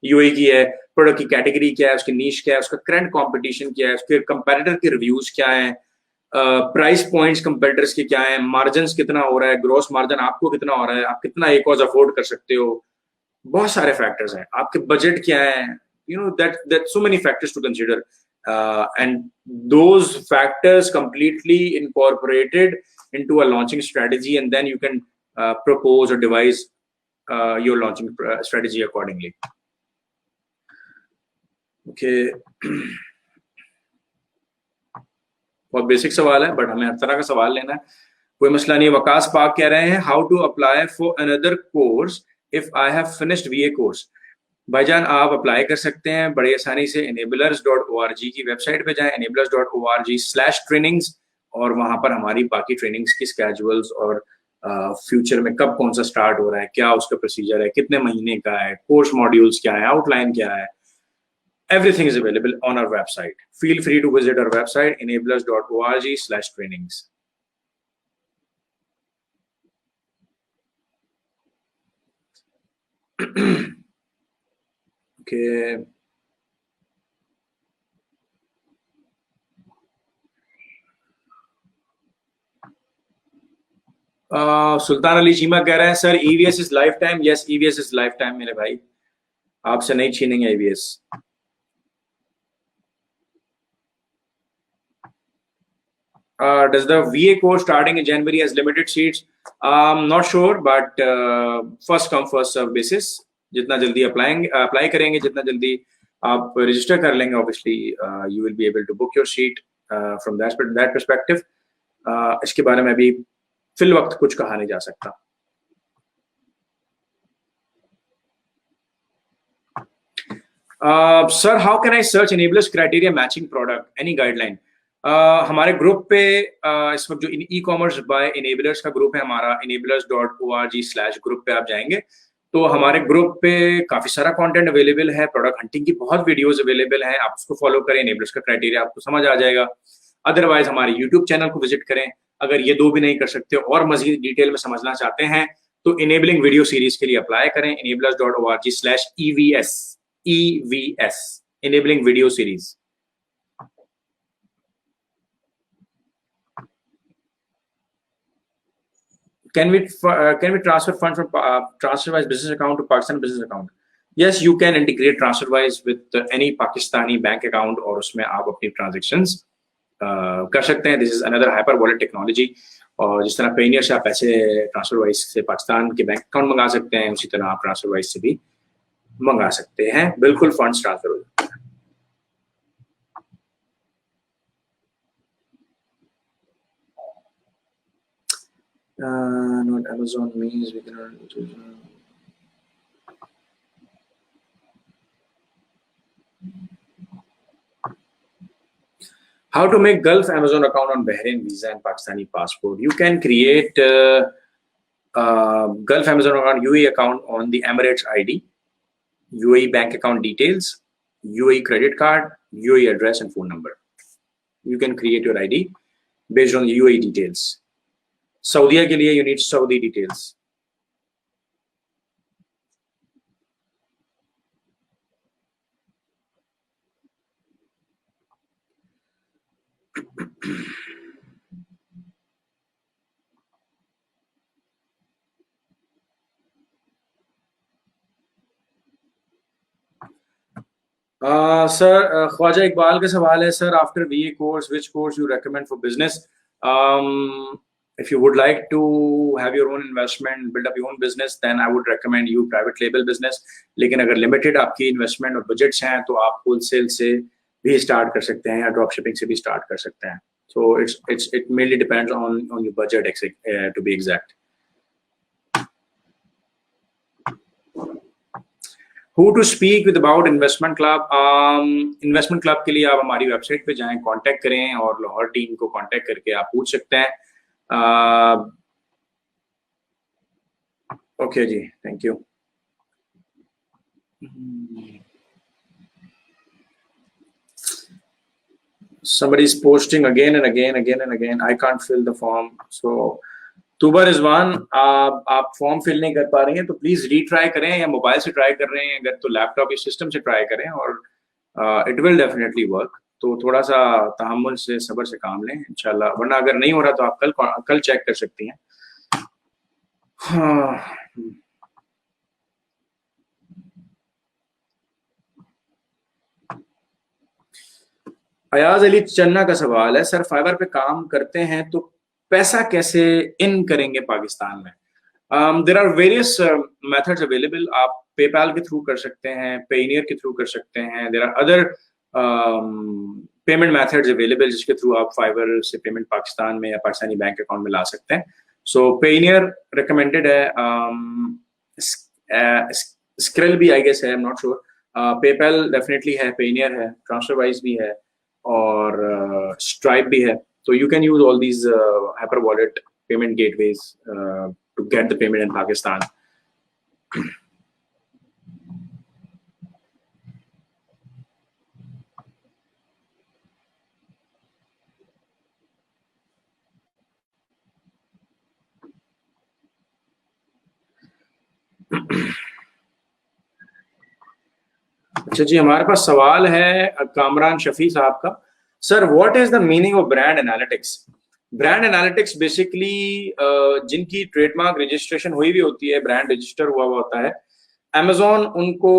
UAE की है, प्रोडक्ट की कैटेगरी क्या है, उसकी नीश क्या है, उसका करंट कॉम्पिटिशन क्या है, उसके कंपेटिटर के रिव्यूज क्या है, प्राइस पॉइंट्स कंपेटिटर्स के क्या है, मार्जिन कितना हो रहा है, ग्रॉस मार्जिन आपको कितना हो रहा है, आप कितना एक अफोर्ड कर सकते हो, बहुत सारे फैक्टर्स हैं, आपके बजट क्या है, you know that so many factors to consider, and those factors completely incorporated into a launching strategy, and then you can propose or devise your launching strategy accordingly. Okay. बहुत बेसिक सवाल है, बट हमें हर तरह का सवाल लेना है, कोई मसला नहीं। वकास पाक कह रहे हैं, how to apply for another course if I have finished VA course? भाईजान, आप अप्लाई कर सकते हैं बड़ी आसानी से। enablers.org की वेबसाइट पे जाएं, enablers.org/trainings, और वहां पर हमारी बाकी ट्रेनिंग्स की स्केजुअल्स और फ्यूचर में कब कौन सा स्टार्ट हो रहा है, क्या उसका प्रोसीजर है, कितने महीने का है, कोर्स मॉड्यूल्स क्या है, आउटलाइन क्या है, everything is available on our website. Feel free to visit our website, enablers.org/trainings. Okay. सुल्तान अली चीमा कह रहे हैं, sir EVS is life time? Yes, EVS is life time मेरे भाई, आपसे नहीं छीनेंगे EVS। Does the VA course starting in January has limited seats? Not sure, but first come first serve basis. जितना जल्दी अप्लाई करेंगे, जितना जल्दी आप रजिस्टर कर लेंगे, obviously you will be able to book your seat from that perspective. इसके बारे में अभी फिल वक्त कुछ कहा नहीं जा सकता. Sir, how can I search enablers criteria matching product? Any guideline? हमारे ग्रुप पे इस वक्त जो ई-कॉमर्स बाय इनेबलर्स का ग्रुप है हमारा, enablers.org/ग्रुप पे आप जाएंगे तो हमारे ग्रुप पे काफी सारा कंटेंट अवेलेबल है, प्रोडक्ट हंटिंग की बहुत वीडियोस अवेलेबल हैं, आप उसको फॉलो करें, इनेबलर्स का क्राइटेरिया आपको समझ आ जाएगा. अदरवाइज हमारे यूट्यूब चैनल को विजिट करें. अगर ये दो भी नहीं कर सकते और मजीद डिटेल में समझना चाहते हैं तो इनेबलिंग वीडियो सीरीज के लिए अप्लाई करें, enablers.org/EVS, enabling video series. Can we transfer funds from TransferWise business account to Pakistan business account? Yes, you can integrate TransferWise with any Pakistani bank account और उसमें आप अपनी transactions कर सकते हैं. This is another hyper wallet technology. और जिस तरह पेनियर से आप पैसे TransferWise से पाकिस्तान के बैंक अकाउंट मंगा सकते हैं, उसी तरह आप TransferWise से भी मंगा सकते हैं. बिल्कुल फंड्स ट्रांसफर हो जाते हैं. Not Amazon means we cannot. How to make Gulf Amazon account on Bahrain visa and Pakistani passport? You can create Gulf Amazon account, UAE account on the Emirates ID, UAE bank account details, UAE credit card, UAE address and phone number. You can create your ID based on the UAE details. Saudi के लिए you need Saudi details. Sir, Khwaja Iqbal का सवाल है, sir, after VA course, which course you recommend for business? If you would like to have your own investment, build up your own business, then I would recommend you private label business. लेकिन अगर limited आपकी investment और budgets हैं तो आप wholesale से भी start कर सकते हैं या drop shipping से भी start कर सकते हैं. So it mainly depends on your budget to be exact. Who to speak with about investment club? Investment club के लिए आप हमारी वेबसाइट पे जाएं, कांटेक्ट करें और लाहौर टीम को कांटेक्ट करके आप पूछ सकते हैं. ओके जी, thank you. Somebody is posting again and again. I can't fill the form. So तुबा Rizwan, आप फॉर्म फिल नहीं कर पा रही हैं तो प्लीज रीट्राई करें, या मोबाइल से ट्राई कर रहे हैं अगर तो लैपटॉप या सिस्टम से ट्राई करें और इट विल डेफिनेटली वर्क. तो थोड़ा सा तहम्मुल से, सब्र से काम लें इंशाल्लाह, वरना अगर नहीं हो रहा तो आप कल चेक कर सकती हैं. हाँ. अयाज अली चन्ना का सवाल है, सर फाइवर पे काम करते हैं तो पैसा कैसे इन करेंगे पाकिस्तान में? There are various methods available. आप पेपैल के थ्रू कर सकते हैं, पेनियर के थ्रू कर सकते हैं. There are other payment methods available जिसके थ्रू आप फाइवर से पेमेंट पाकिस्तान में या पाकिस्तानी बैंक अकाउंट में ला सकते हैं. सो पेनियर रिकमेंडेड है, स्क्रिल भी आई गेस है, I am not sure. PayPal definitely है, पेनियर है, ट्रांसफरवाइज भी है और स्ट्राइप भी है. So you can use all these hyper wallet payment gateways to get the payment in Pakistan. अच्छा जी, हमारे पास सवाल है कामरान शफी साहब का. Sir, what is the meaning of brand analytics? Brand analytics basically जिनकी ट्रेडमार्क रजिस्ट्रेशन हुई भी होती है, ब्रांड रजिस्टर हुआ होता है, Amazon उनको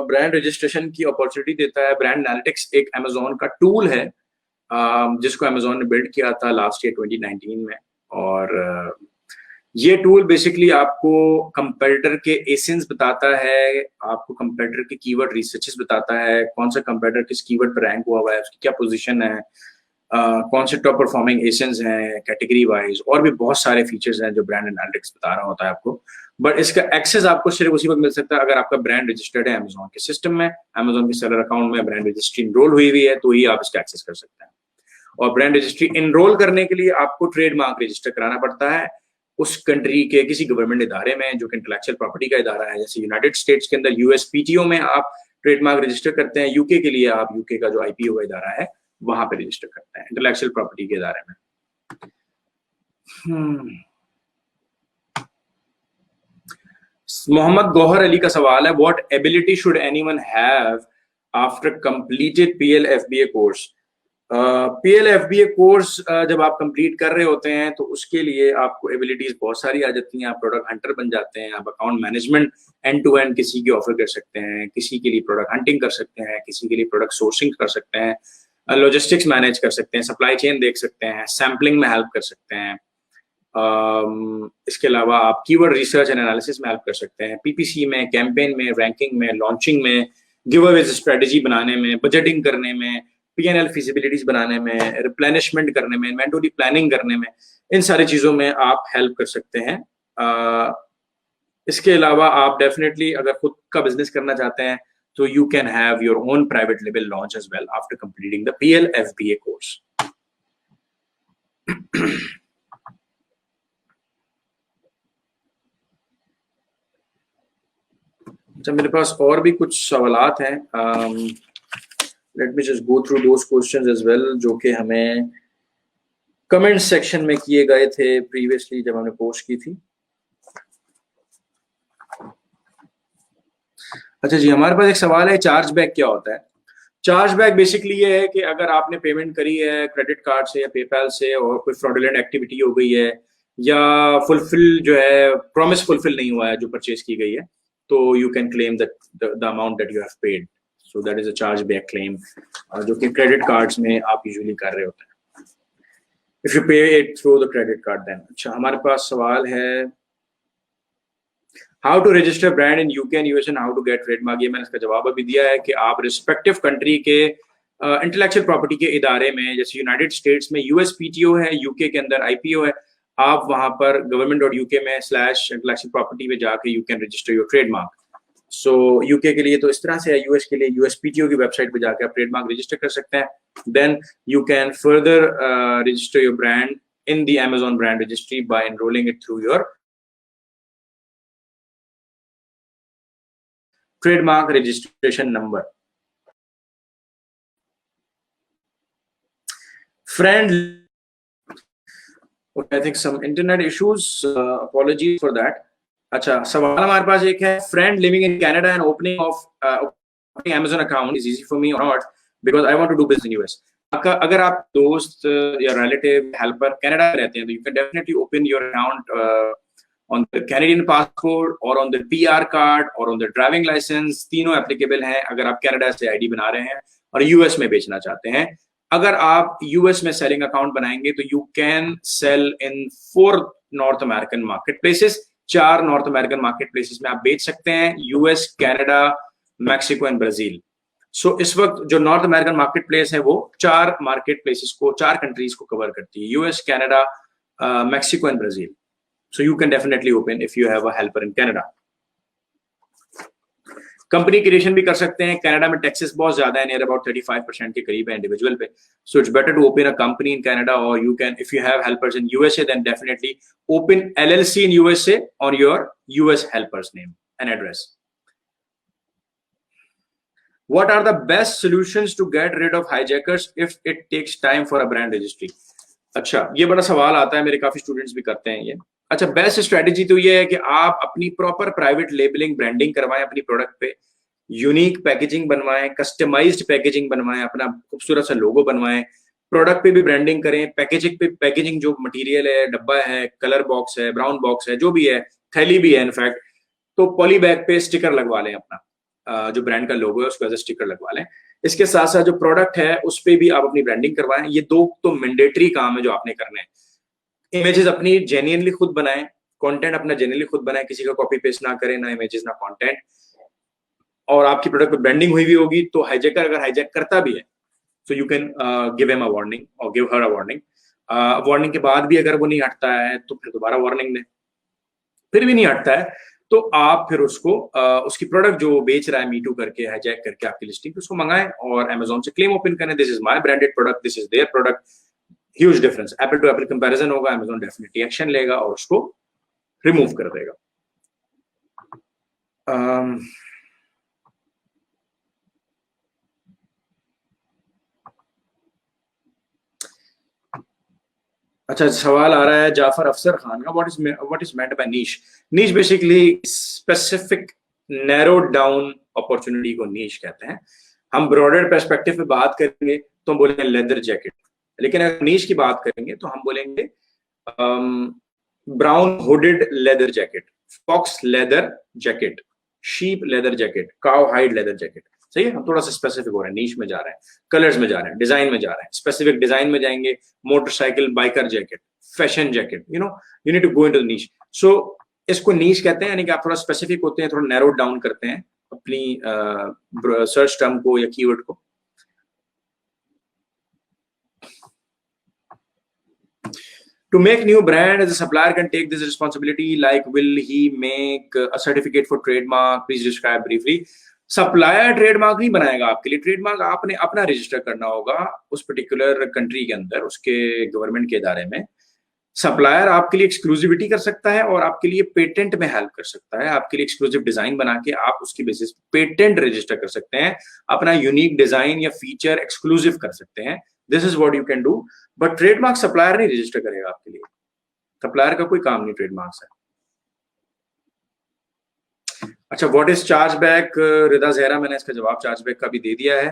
ब्रांड रजिस्ट्रेशन की अपॉर्चुनिटी देता है. ब्रांड एनालिटिक्स एक Amazon का टूल है जिसको अमेजोन ने बिल्ड किया था लास्ट ईयर 2019 में। और ये टूल बेसिकली आपको कंपेटिटर के एसेंस बताता है, आपको कंपेटिटर के कीवर्ड रिसर्चेस बताता है, कौन सा कंपेटिटर किस कीवर्ड पर रैंक हुआ है, उसकी क्या पोजीशन है, कौन से टॉप परफॉर्मिंग एसेंस हैं कैटेगरी वाइज, और भी बहुत सारे फीचर्स हैं जो ब्रांड एनालिटिक्स बता रहा होता है आपको। बट इसका एक्सेस आपको सिर्फ उसी वक्त मिल सकता है अगर आपका ब्रांड रजिस्टर्ड है अमेजोन के सिस्टम में, अमेजोन के सेलर अकाउंट में ब्रांड रजिस्ट्री इनरोल हुई है, तो ही आप इसका एक्सेस कर सकते हैं। और ब्रांड रजिस्ट्री इनरोल करने के लिए आपको ट्रेडमार्क रजिस्टर कराना पड़ता है उस कंट्री के किसी गवर्नमेंट इदारे में जो कि इंटेलेक्चुअल प्रॉपर्टी का इदारा है। जैसे यूनाइटेड स्टेट्स के अंदर यूएसपीटीओ में आप ट्रेडमार्क रजिस्टर करते हैं, यूके के लिए आप यूके का जो आईपीओ का इदारा है वहां पे रजिस्टर करते हैं इंटेलेक्चुअल प्रॉपर्टी के इदारे में। मोहम्मद गौहर अली का सवाल है, what ability should anyone have after completed PLFBA course. PLFBA course जब आप कंप्लीट कर रहे होते हैं तो उसके लिए आपको एबिलिटीज बहुत सारी आ जाती हैं। आप प्रोडक्ट हंटर बन जाते हैं, आप account management end to end किसी की ऑफर कर सकते हैं, किसी के लिए प्रोडक्ट हंटिंग कर सकते हैं, किसी के लिए प्रोडक्ट सोर्सिंग कर सकते हैं, लॉजिस्टिक्स मैनेज कर सकते हैं, सप्लाई चेन देख सकते हैं, सैम्पलिंग में हेल्प कर सकते हैं। इसके अलावा आप कीवर्ड रिसर्च एंड एनालिसिस में हेल्प कर सकते हैं, पीपीसी में, कैंपेन में, रैंकिंग में, लॉन्चिंग में, गिव अवेज स्ट्रेटजी बनाने में, बजटिंग करने में, पीएनएल फिजिबिलिटीज बनाने में, रिप्लेनिशमेंट करने में, इन्वेंटरी प्लानिंग करने में, इन सारी चीजों में आप हेल्प कर सकते हैं। इसके अलावा आप डेफिनेटली अगर खुद का बिजनेस करना चाहते हैं तो you can have your own private label launch as well after completing the PLFBA course. अच्छा, मेरे पास और भी कुछ सवालात हैं। Let me just go through those questions as well जो कि हमें कमेंट सेक्शन में किए गए थे प्रीवियसली जब हमने पोस्ट की थी। अच्छा जी, हमारे पास एक सवाल है, चार्ज बैक क्या होता है। चार्ज बैक बेसिकली ये है कि अगर आपने पेमेंट करी है क्रेडिट कार्ड से या पेपैल से और कोई फ्रॉडुलेंट एक्टिविटी हो गई है या फुलफिल जो है प्रॉमिस फुलफिल नहीं हुआ है जो परचेज की गई है, तो you can claim the amount that you have paid. So that is a charge back claim जो कि क्रेडिट कार्ड्स में आप यूजुअली कर रहे होते हैं if you pay it through the credit card then. अच्छा, हमारे पास सवाल है, how to register brand in UK and US and how to get trademark. ये मैंने इसका जवाब अभी दिया है कि आप रिस्पेक्टिव कंट्री के इंटेलेक्चुअल प्रॉपर्टी के इदारे में, जैसे यूनाइटेड स्टेट्स में यूएसपीटीओ है, यूके के अंदर आईपीओ है, आप वहां पर government.uk में /intellectual property में जाके you can register your trademark. So UK के लिए तो इस तरह से है, यूएस के लिए यूएसपीटीओ की वेबसाइट पे जाके आप ट्रेडमार्क रजिस्टर कर सकते हैं। Then you can further register your brand in the Amazon brand registry by enrolling it through your trademark registration number. Friend, okay, I think some internet issues, apologies for that. अच्छा, सवाल हमारे पास एक है, friend living in Canada and opening Amazon account is easy for me or not because I want to do business in US. अगर आप दोस्त या रिलेटिव हेल्पर कनाडा में रहते हैं तो you can definitely open your account on the Canadian passport or on the PR card or on the driving license, तीनों एप्लीकेबल हैं अगर आप कनाडा से आईडी बना रहे हैं और यूएस में बेचना चाहते हैं। अगर आप यूएस में सेलिंग अकाउंट बनाएंगे तो you can sell in 4 north American market places, 4 north American market places में आप बेच सकते हैं, US, Canada, Mexico and Brazil. So इस वक्त जो नॉर्थ अमेरिकन मार्केट प्लेस है वो 4 मार्केट प्लेसेस को, 4 कंट्रीज को कवर करती है, US, Canada, Mexico and Brazil. So you can definitely open if you have a helper in Canada. Company creation भी कर सकते हैं। कनाडा में टैक्सेस बहुत ज्यादा है, नियर अबाउट 35% के करीब है इंडिविजुअल पे। So it's better to open a company in Canada और you can, if you have helpers in USA then definitely open LLC in USA on your US helper's name and address. What are the best solutions to get rid of hijackers if it takes time for a brand registry? अच्छा, ये बड़ा सवाल आता है, मेरे काफी स्टूडेंट्स भी करते हैं ये। अच्छा, बेस्ट स्ट्रेटेजी तो ये है कि आप अपनी प्रॉपर प्राइवेट लेबलिंग ब्रांडिंग करवाएं अपनी प्रोडक्ट पे, यूनिक पैकेजिंग बनवाएं, कस्टमाइज्ड पैकेजिंग बनवाएं, अपना खूबसूरत सा लोगो बनवाएं, प्रोडक्ट पे भी ब्रांडिंग करें, पैकेजिंग पे, पैकेजिंग जो मटेरियल है, डब्बा है, कलर बॉक्स है, ब्राउन बॉक्स है, जो भी है, थैली भी है इनफैक्ट, तो पॉली बैग पे स्टिकर लगवा लें अपना, जो ब्रांड का लोगो है उसको एज ए स्टिकर लगवा लें। इसके साथ साथ जो प्रोडक्ट है उस पर भी आप अपनी ब्रांडिंग करवाएं। ये दो तो मैंडेटरी काम है जो आपने करना है। इमेजेस अपनी जेन्युइनली खुद बनाएं, कंटेंट अपना जेन्युइनली खुद बनाएं, किसी का कॉपी पेस्ट ना करें, ना इमेजेस ना कंटेंट। और आपकी प्रोडक्ट पर ब्रांडिंग हुई भी होगी तो हाईजैकर अगर हाईजैक करता भी है so you can give him a warning or give her a warning. Warning के बाद भी अगर वो नहीं हटता है तो फिर दोबारा वार्निंग दें। फिर भी नहीं हटता है तो आप फिर उसको उसकी प्रोडक्ट जो बेच रहा है मीटू करके, हाईजैक करके आपकी लिस्टिंग, उसको मंगाएं और अमेजोन से क्लेम ओपन करें, this is my branded product, this is their product. Huge difference, apple to apple comparison होगा, अमेजोन डेफिनेटली एक्शन लेगा और उसको रिमूव कर देगा। अच्छा, सवाल आ रहा है जाफर अफसर खान का, what is meant by niche? Niche basically specific narrowed down opportunity को नीश कहते हैं। हम ब्रॉडर पर्सपेक्टिव पे बात करेंगे तो हम बोलेंगे लेदर जैकेट, लेकिन अगर नीश की बात करेंगे तो हम बोलेंगे brown hooded leather jacket, fox leather jacket, sheep leather jacket, cow hide leather jacket. सही है, हम थोड़ा सा स्पेसिफिक हो रहे हैं, नीश में जा रहे हैं, कलर्स में जा रहे हैं, डिजाइन में जा रहे हैं, स्पेसिफिक डिजाइन में जाएंगे, motorcycle biker jacket, fashion jacket, you need to go into niche. So इसको नीश कहते हैं, यानी कि आप थोड़ा स्पेसिफिक होते हैं, थोड़ा नैरो डाउन करते हैं अपनी सर्च टर्म को या कीवर्ड को। To make new brand, as a supplier can take this responsibility, like will he make a certificate for trademark? Please describe briefly. Supplier trademark नहीं बनाएगा आपके लिए, ट्रेडमार्क आपने अपना रजिस्टर करना होगा उस पर्टिकुलर कंट्री के अंदर, उसके गवर्नमेंट के इदारे में। सप्लायर आपके लिए एक्सक्लूसिविटी कर सकता है और आपके लिए पेटेंट में हेल्प कर सकता है, आपके लिए एक्सक्लूसिव डिजाइन बना के आप उसकी बेसिस पेटेंट रजिस्टर कर सकते हैं, अपना यूनिक डिजाइन या फीचर एक्सक्लूसिव कर सकते हैं। This is what you can do, but trademark supplier नहीं रजिस्टर करेगा आपके लिए, सप्लायर का कोई काम नहीं ट्रेडमार्क से। अच्छा, व्हाट इज चार्जबैक? रिदा जहरा, मैंने इसका जवाब चार्जबैक का भी दे दिया है।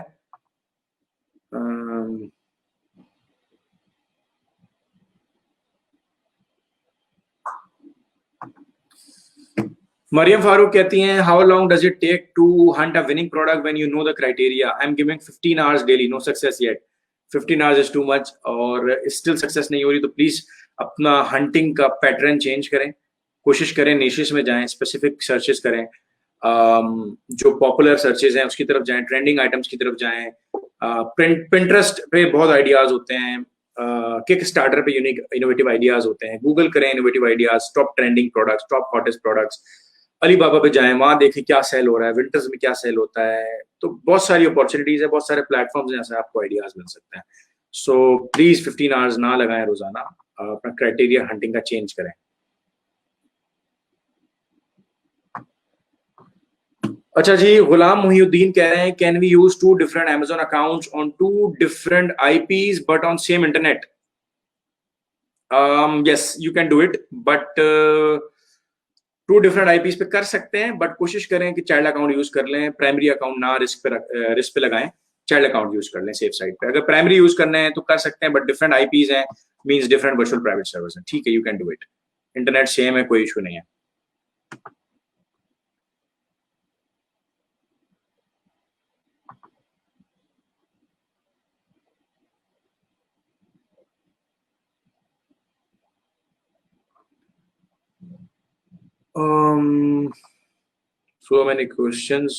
मरियम फारूक कहती हैं, how long does it take to hunt a winning product when you know the criteria? I am giving 15 hours daily, no success yet. 15 hours is too much और स्टिल सक्सेस नहीं हो रही तो प्लीज अपना हंटिंग का पैटर्न चेंज करें, कोशिश करें निशेस में जाएं, स्पेसिफिक सर्चेस करें, जो पॉपुलर सर्चेज हैं उसकी तरफ जाएं, ट्रेंडिंग आइटम्स की तरफ जाएं। पिंटरेस्ट पे बहुत आइडियाज होते हैं, किक स्टार्टर पे यूनिक इनोवेटिव आइडियाज होते हैं, गूगल करें innovative ideas, top trending products, top hottest products. Alibaba पे जाएं, वहां देखें क्या सेल हो रहा है, विंटर्स में क्या सेल होता है। तो बहुत सारी अपॉर्चुनिटीज है, बहुत सारे प्लेटफॉर्म्स जहाँ से आपको आइडियाज मिल सकते हैं। सो प्लीज 15 आवर्स ना लगाएं रोजाना, अपना क्राइटेरिया हंटिंग का चेंज करें। अच्छा जी, गुलाम मुहिउद्दीन कह रहे हैं, can we use 2 different Amazon accounts on 2 different IPs but on same internet? Yes, you can do it, but 2 different IPs पे कर सकते हैं, बट कोशिश करें कि चाइल्ड अकाउंट यूज कर लें, प्राइमरी अकाउंट ना रिस्क पे लगाएं, चाइल्ड अकाउंट यूज कर लें सेफ साइड पे। अगर प्राइमरी यूज करना है तो कर सकते हैं, बट डिफरेंट IPs हैं, means different virtual private servers हैं, ठीक है, you can do it, internet same है, कोई इशू नहीं है। So many questions,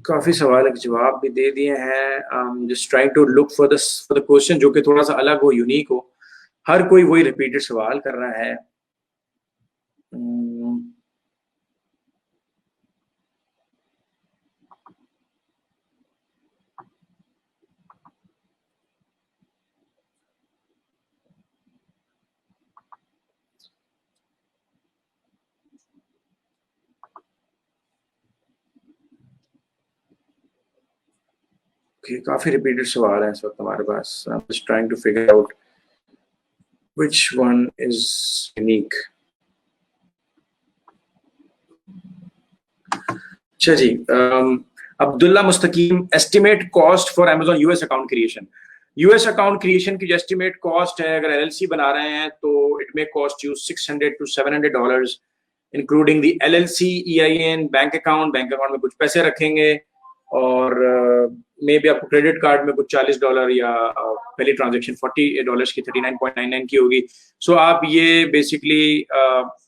काफी सवाल के जवाब भी दे दिए हैं। Just trying to look for the question जो कि थोड़ा सा अलग हो, यूनिक हो। हर कोई वही रिपीटेड सवाल कर रहा है। काफी रिपीटेड सवाल है इस वक्त हमारे पास। I'm just trying to figure out which one is unique. अच्छा जी, Abdullah Mustaqeem, estimate cost for Amazon US account creation. US account creation की जो एस्टिमेट कॉस्ट है, अगर LLC बना रहे हैं तो it may cost you $600 to $700, including the LLC, EIN, bank account में कुछ पैसे रखेंगे, और मे बी आपको क्रेडिट कार्ड में कुछ $40 या पहली ट्रांजेक्शन $40 की 39.99 की होगी. सो आप ये बेसिकली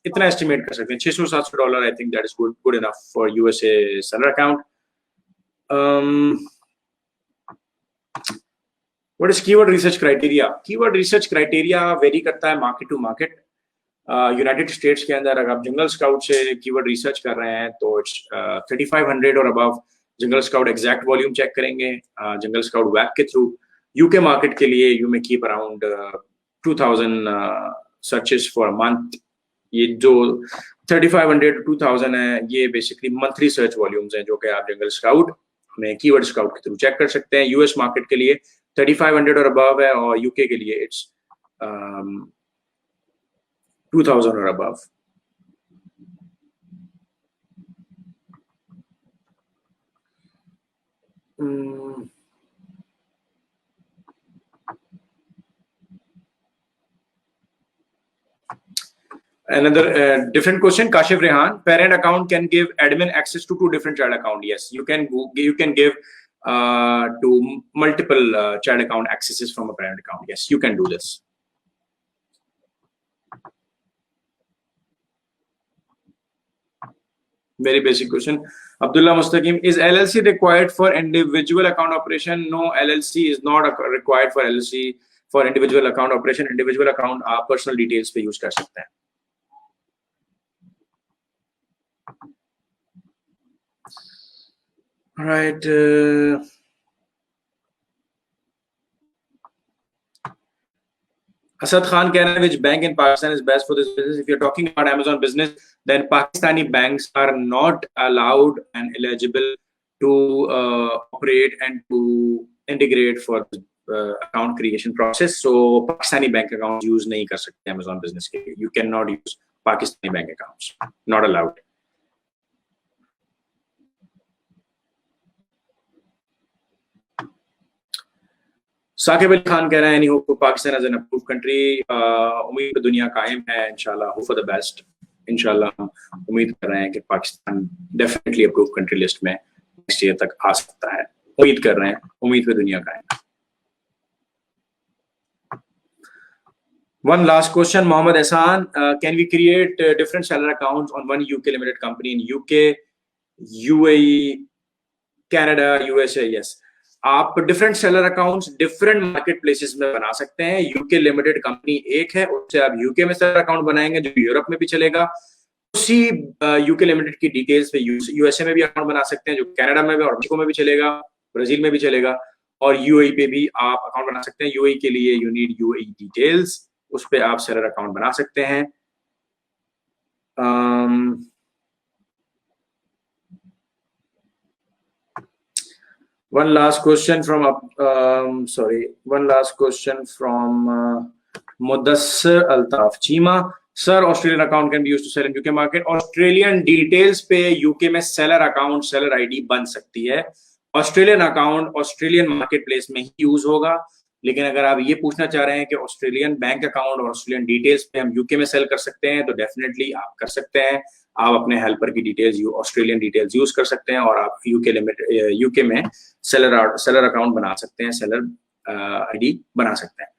इतना एस्टिमेट कर सकते हैं, $600-700. I think that is good enough for USA seller account. What is keyword research criteria? Keyword research criteria vary करता है market to market. United States के अंदर अगर आप जंगल स्काउट से कीवर्ड रिसर्च कर रहे हैं तो इट्स 3500 और above. Jungle Scout exact volume check करेंगे जंगल स्काउट वेब के थ्रू. यूके मार्केट के लिए you may keep around 2000 searches for month. ये जो 3500 to 2000 है, ये बेसिकली मंथली सर्च वॉल्यूम्स हैं जो कि आप जंगल स्काउट में कीवर्ड स्काउट के थ्रू चेक कर सकते हैं. यूएस मार्केट के लिए 3500 और अबव है और यूके के लिए it's 2000 or above. Another different question, Kashif Rehan. Parent account can give admin access to two different child account. Yes, you can give to multiple child account accesses from a parent account. Yes, you can do this. Very basic question. Abdullah Mustaqim, is LLC required for individual account operation? No, LLC is not required for LLC for individual account operation. Individual account आप personal details पे use कर सकते हैं. Right. Asad Khan कह रहे हैं, which bank in Pakistan is best for this business? If you're talking about Amazon business, then Pakistani banks are not allowed and eligible to operate and to integrate for account creation process. So Pakistani bank accounts use नहीं कर सकते Amazon business के लिए. You cannot use Pakistani bank accounts. Not allowed. Saqib Ali Khan कह रहे हैं, any hope Pakistan as an approve country. उम्मीद पे दुनिया कायम है, इंशाल्लाह होप फॉर द बेस्ट. इंशाल्लाह हम उम्मीद कर रहे हैं कि Pakistan definitely approve country list में नेक्स्ट ईयर तक आ सकता है. उम्मीद कर रहे हैं, उम्मीद पे दुनिया कायम है. One last question, Mohammed Ehsan. Can we create different seller accounts on one UK limited company in UK, UAE, Canada, USA? Yes. आप different seller accounts different market places में बना सकते हैं. यूके लिमिटेड कंपनी एक है, उससे आप यूके में सेलर अकाउंट बनाएंगे जो यूरोप में भी चलेगा. उसी यूके लिमिटेड की डिटेल्स पे यूएसए में भी अकाउंट बना सकते हैं जो कनाडा में भी और मेक्सिको में भी चलेगा, ब्राजील में भी चलेगा, और यूएई पे भी आप अकाउंट बना सकते हैं. यूएई के लिए यू नीड यूएई डिटेल्स, उस पे आप सेलर अकाउंट बना सकते हैं. One last question from Mudassir Altaf Chima. Sir, Australian account can be used to sell in UK market. Australian details पे UK में seller account, seller ID बन सकती है. Australian account Australian marketplace में ही यूज होगा. लेकिन अगर आप ये पूछना चाह रहे हैं कि ऑस्ट्रेलियन बैंक अकाउंट और ऑस्ट्रेलियन डिटेल्स पे हम यूके में सेल कर सकते हैं, तो डेफिनेटली आप कर सकते हैं. आप अपने हेल्पर की डिटेल्स ऑस्ट्रेलियन डिटेल्स यूज कर सकते हैं और आप यूके में सेलर अकाउंट बना सकते हैं, सेलर आईडी बना सकते हैं.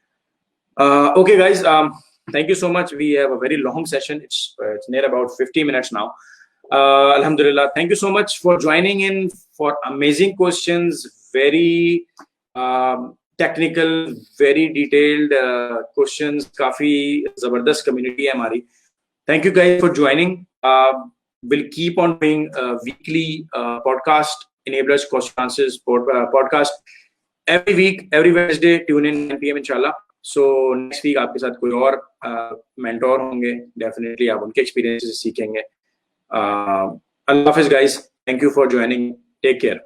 Okay guys, thank you so much. We have a very long session. It's near about 50 minutes now. Alhamdulillah, thank you so much for joining in, for amazing questions, very technical, very detailed questions. काफी जबरदस्त community है हमारी. Thank you guys for joining. We'll keep on doing weekly podcast, Enablers Question Answers podcast every week, every Wednesday. Tune in 9 PM inshallah. So next week आपके साथ कोई और mentor होंगे. Definitely आप उनके experiences सीखेंगे. Allah Hafiz guys. Thank you for joining. Take care.